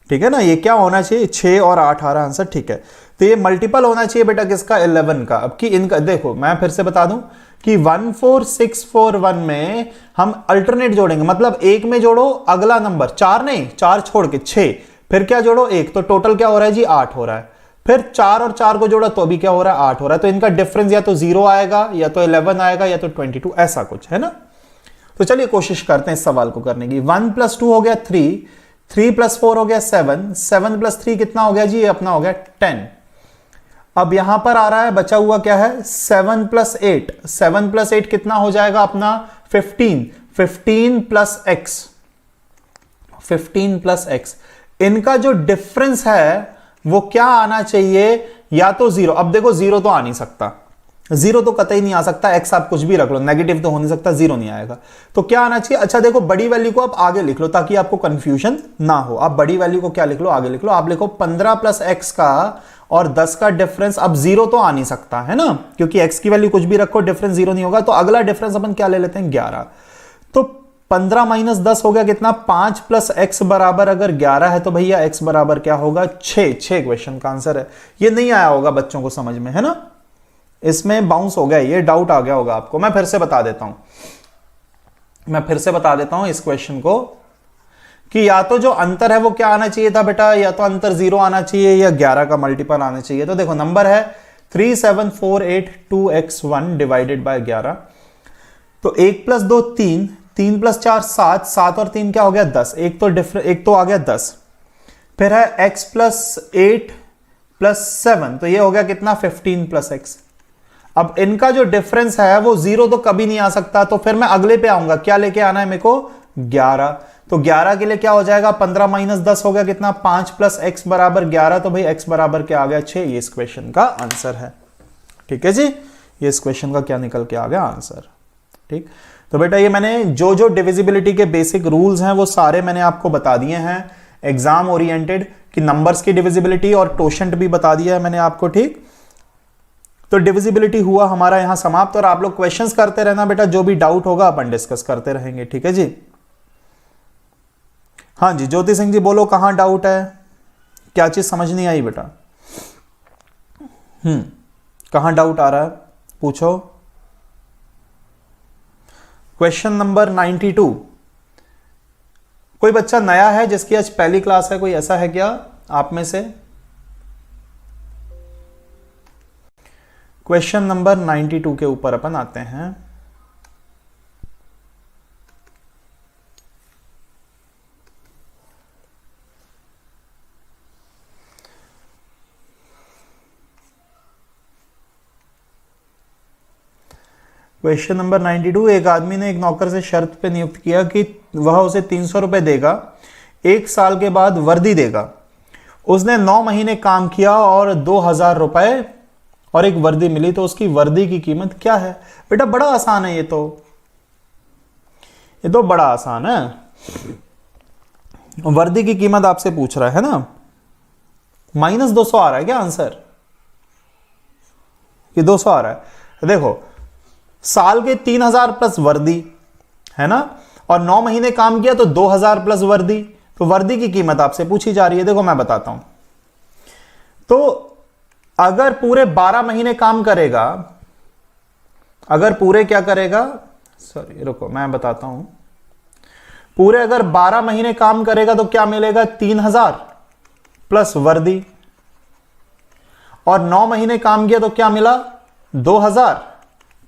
ठीक है ना, ये क्या होना चाहिए 6 और 8 आ रहा आंसर। ठीक है, तो ये मल्टीपल होना चाहिए बेटा किसका, 11 का। अब कि इनका देखो, मैं फिर से बता दूं कि 14641 में हम अल्टरनेट जोड़ेंगे, मतलब एक में जोड़ो अगला नंबर, 4 नहीं, 4 छोड़ के 6, फिर क्या जोड़ो 1, तो टोटल क्या हो रहा है जी 8 हो रहा है। फिर 4 और 4 को जोड़ा तो भी क्या हो रहा है 8 हो रहा है। तो इनका डिफरेंस या तो 0 आएगा, या तो 11 आएगा, या तो 22, ऐसा कुछ है ना। तो चलिए कोशिश करते हैं इस सवाल को करने की। 1 + 2 हो गया 3, 3 + 4 हो गया 7, 7 + 3 कितना हो गया जी, ये अपना हो गया 10। अब यहां पर आ रहा है बचा हुआ क्या है 7 + 8, 7 + 8 कितना हो जाएगा अपना 15, 15 + x, 15 + x। इनका जो डिफरेंस है वो क्या आना चाहिए, या तो 0। अब देखो 0 तो आ नहीं सकता, 0 तो कतई नहीं आ सकता, x आप कुछ भी रख लो, नेगेटिव तो हो नहीं सकता, 0 नहीं आएगा। तो क्या आना चाहिए, अच्छा देखो बड़ी वैल्यू को आप आगे लिख लो ताकि आपको कंफ्यूजन ना हो। आप बड़ी वैल्यू को क्या लिख लो, आगे लिख लो। आप लिखो 15 + x का और 10 का डिफरेंस। अब 0 तो आ नहीं सकता है ना, क्योंकि x की वैल्यू कुछ भी रखो डिफरेंस 0 नहीं होगा। तो अगला डिफरेंस अपन क्या ले लेते हैं 11। तो 15 - 10 हो गया कितना 5 + x बराबर अगर 11 है तो भैया x बराबर क्या होगा 6। 6 क्वेश्चन का आंसर है। ये नहीं आया होगा बच्चों को समझ में, है ना, इसमें बाउंस हो गया, ये डाउट आ गया होगा आपको। मैं फिर से बता देता हूं, इस क्वेश्चन को, कि या तो जो अंतर है वो क्या आना चाहिए था बेटा, या तो अंतर 0 आना चाहिए या 11 का मल्टीपल आना चाहिए। तो देखो नंबर है 37482x1 डिवाइडेड बाय 11। तो 1 + 2 3, 3 + 4 7, 7 और 3 क्या हो गया 10। एक तो आ गया 10। फिर है x + 8 + 7, तो ये हो गया कितना 15 + x। अब इनका जो डिफरेंस है वो 0 तो कभी नहीं आ सकता। तो फिर मैं अगले पे आऊंगा, क्या लेके आना है मेरे को 11। तो 11 के लिए क्या हो जाएगा 15 - 10 हो गया कितना 5 + x बराबर 11। तो भाई x बराबर क्या आ गया 6। ये इस क्वेश्चन का आंसर है। ठीक है जी, ये इस क्वेश्चन का क्या निकल के आ गया आंसर। ठीक, तो बेटा ये मैंने जो डिविजिबिलिटी के बेसिक रूल्स हैं वो सारे मैंने आपको बता दिए हैं एग्जाम ओरिएंटेड, कि नंबर्स की डिविजिबिलिटी और टोशेंट भी बता दिया है मैंने आपको। ठीक, तो डिविजिबिलिटी हुआ हमारा यहां समाप्त। और आप लोग क्वेश्चंस करते रहना बेटा, जो भी डाउट होगा अपन डिस्कस करते रहेंगे। ठीक है जी। हाँ जी, ज्योति सिंह जी बोलो कहां डाउट है, क्या चीज समझ नहीं आई बेटा। कहां डाउट आ रहा है पूछो। क्वेश्चन नंबर 92, कोई बच्चा नया है जिसकी आज पहली क्लास है, कोई ऐसा है क्या आप में से? क्वेश्चन नंबर 92 के ऊपर अपन आते हैं। क्वेश्चन नंबर 92, एक आदमी ने एक नौकर से शर्त पे नियुक्त किया कि वह उसे 300 रुपए देगा, 1 साल के बाद वर्दी देगा। उसने 9 महीने काम किया और 2000 रुपए और एक वर्दी मिली, तो उसकी वर्दी की कीमत क्या है? बेटा बड़ा आसान है, ये तो बड़ा आसान है। वर्दी की कीमत आपसे पूछ रहा है ना, -200 आ रहा है क्या आंसर? ये 200 आ रहा है। देखो साल के 3000 प्लस वर्दी है ना, और 9 महीने काम किया तो 2000 प्लस वर्दी, तो वर्दी की कीमत आपसे पूछी जा रही है। देखो मैं बताता हूं, तो अगर पूरे 12 महीने काम करेगा, अगर पूरे क्या करेगा, सॉरी रुको मैं बताता हूं, पूरे अगर 12 महीने काम करेगा तो क्या मिलेगा? 3000 प्लस वर्दी, और 9 महीने काम किया तो क्या मिला? 2000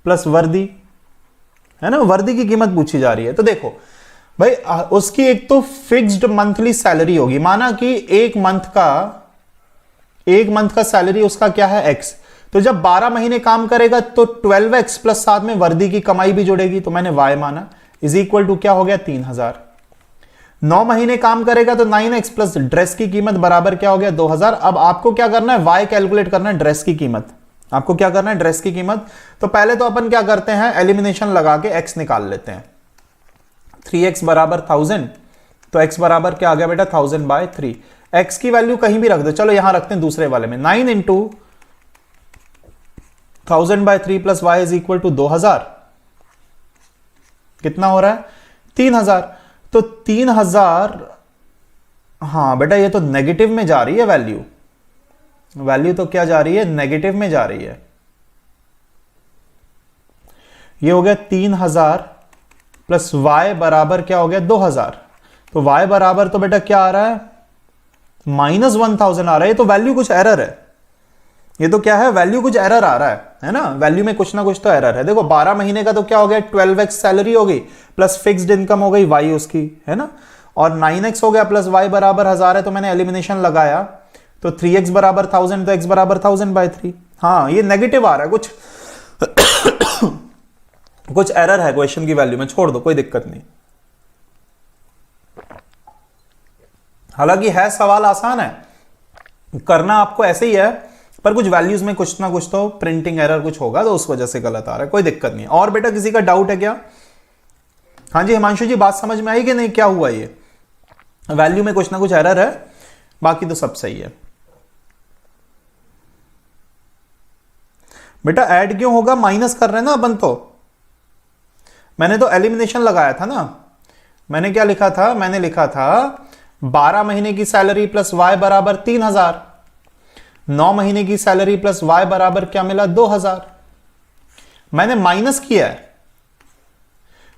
प्लस वर्दी, है ना। वर्दी की कीमत पूछी जा रही है। तो देखो भाई उसकी एक तो फिक्स्ड मंथली सैलरी होगी, माना कि एक मंथ का सैलरी उसका क्या है? X। तो जब 12 महीने काम करेगा तो 12x प्लस साथ में वर्दी की कमाई भी जुड़ेगी, तो मैंने y माना, इज इक्वल टू क्या हो गया? 3000। 9 महीने काम करेगा तो 9x प्लस ड्रेस की कीमत बराबर क्या हो गया? 2000। अब आपको क्या करना है? y कैलकुलेट करना है, ड्रेस की कीमत। आपको क्या करना है? ड्रेस की कीमत। तो पहले तो अपन क्या करते हैं? एलिमिनेशन लगा के x निकाल लेते हैं। 3x बराबर 1000, तो x बराबर क्या आ गया बेटा? 1000/3। x की वैल्यू कहीं भी रख दो, चलो यहां रखते हैं दूसरे वाले में। 9 into 1000/3 plus y is equal to 2000। कितना हो रहा है? 3000। तो 3000, हाँ बेटा ये तो नेगेटिव में जा रही है वैल्यू तो क्या जा रही है? नेगेटिव में जा रही है। ये हो गया 3000 प्लस y बराबर क्या हो गया? 2000। तो y बराबर तो बेटा क्या आ रहा है? -1000 आ रहा है। ये तो वैल्यू कुछ एरर है, ये तो क्या है? वैल्यू कुछ एरर आ रहा है ना, वैल्यू में कुछ ना कुछ तो एरर है। देखो 12 महीने का तो क्या हो गया? 12x सैलरी हो गई प्लस फिक्स्ड इनकम हो गई y उसकी, है ना, और 9x हो गया प्लस y बराबर 1000 है, तो मैंने एलिमिनेशन लगाया, तो 3x बराबर 1000, तो x बराबर 1000/3। हाँ ये नेगेटिव आ रहा है, कुछ एरर है क्वेश्चन की वैल्यू में, छोड़ दो कोई दिक्कत नहीं। हालांकि है सवाल आसान है, करना आपको ऐसे ही है, पर कुछ वैल्यूज में कुछ ना कुछ तो प्रिंटिंग एरर कुछ होगा, तो उस वजह से गलत आ रहा है, कोई दिक्कत नहीं। और बेटा किसी का डाउट है क्या? हाँ जी हिमांशु जी, बात समझ में आई कि नहीं? क्या हुआ? ये वैल्यू में कुछ ना कुछ एरर है, बाकी तो सब सही है। बेटा ऐड क्यों होगा? माइनस कर रहे हैं ना अपन, तो मैंने तो एलिमिनेशन लगाया था ना। मैंने क्या लिखा था? मैंने लिखा था 12 महीने की सैलरी प्लस y बराबर 3000, 9 महीने की सैलरी प्लस y बराबर क्या मिला? 2000। मैंने माइनस किया है,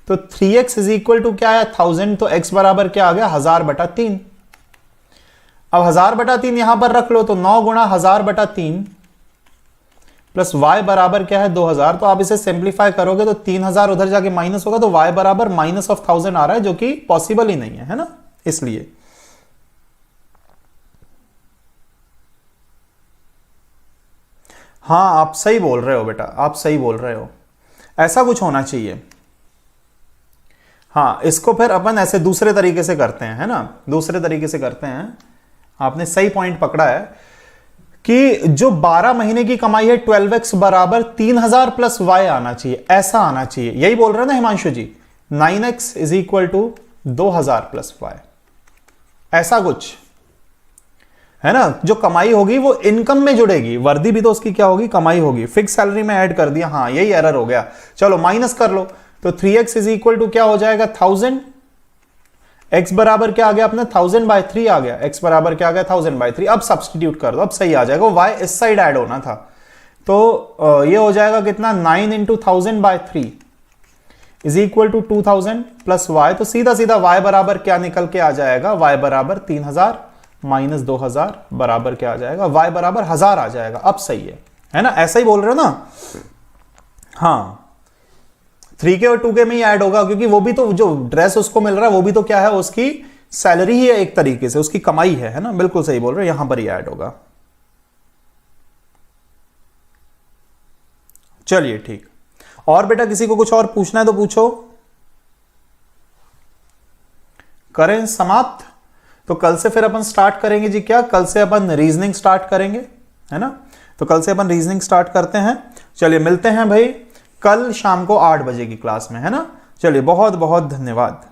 तो 3x इज इक्वल टू क्या है? 1000, तो x बराबर क्या आ गया? 1000/3। अब 1000/3 यहां पर रख लो, तो 9 गुणा 1000/3 प्लस y बराबर क्या है? 2000। तो आप इसे सिंप्लीफाई करोगे तो 3000 उधर जाके माइनस होगा, तो y बराबर -1000 आ रहा है, जो कि पॉसिबल ही नहीं है ना, इसलिए। हाँ आप सही बोल रहे हो बेटा, आप सही बोल रहे हो, ऐसा कुछ होना चाहिए। हाँ इसको फिर अपन ऐसे दूसरे तरीके से करते हैं, है ना, दूसरे तरीके से करते हैं। आपने सही पॉइंट पकड़ा है कि जो 12 महीने की कमाई है 12x बराबर 3000 प्लस y आना चाहिए, ऐसा आना चाहिए, यही बोल रहे हैं ना Himanshu ji? 9x is equal to 2000 plus y, ऐसा कुछ है ना। जो कमाई होगी वो इनकम में जुड़ेगी, वर्दी भी तो उसकी क्या होगी? कमाई होगी। फिक्स सैलरी में ऐड कर दिया, हाँ यही एरर हो गया। चलो माइनस कर लो, तो 3x इज इक्वल टू क्या हो जाएगा? 1000। x बराबर क्या आ गया अपना? 1000/3 आ गया। x बराबर क्या आ गया? 1000/3। अब सब्सटीट्यूट कर दो, अब सही आ जाएगा। y इस साइड ऐड होना था, तो ये हो जाएगा कितना? 9 × 1000/3 is equal to 2000 plus y, तो सीधा सीधा y बराबर क्या निकल के आ जाएगा, y बराबर 3000 माइनस 2000 बराबर क्या आ जाएगा, y बराबर 1000 आ जाएगा। अब सही है ना, ऐसा ही बोल रहे हो ना। हाँ 3K और 2K में ही ऐड होगा, क्योंकि वो भी तो जो ड्रेस उसको मिल रहा है वो भी तो क्या है, उसकी सैलरी ही है, एक तरीके से उसकी कमाई है ना, बिल्कुल सही बोल रहे हो, यहां पर ही ऐड होगा। चलिए ठीक। और बेटा किसी को कुछ और पूछना है तो पूछो, करें समाप्त। तो कल से फिर अपन स्टार्ट करेंगे जी, क्या कल से अपन रीजनिंग स्टार्ट करेंगे, है ना। तो कल से अपन रीजनिंग स्टार्ट करते हैं। चलिए मिलते हैं भाई कल शाम को 8 बजे की क्लास में, है ना। चलिए बहुत बहुत धन्यवाद।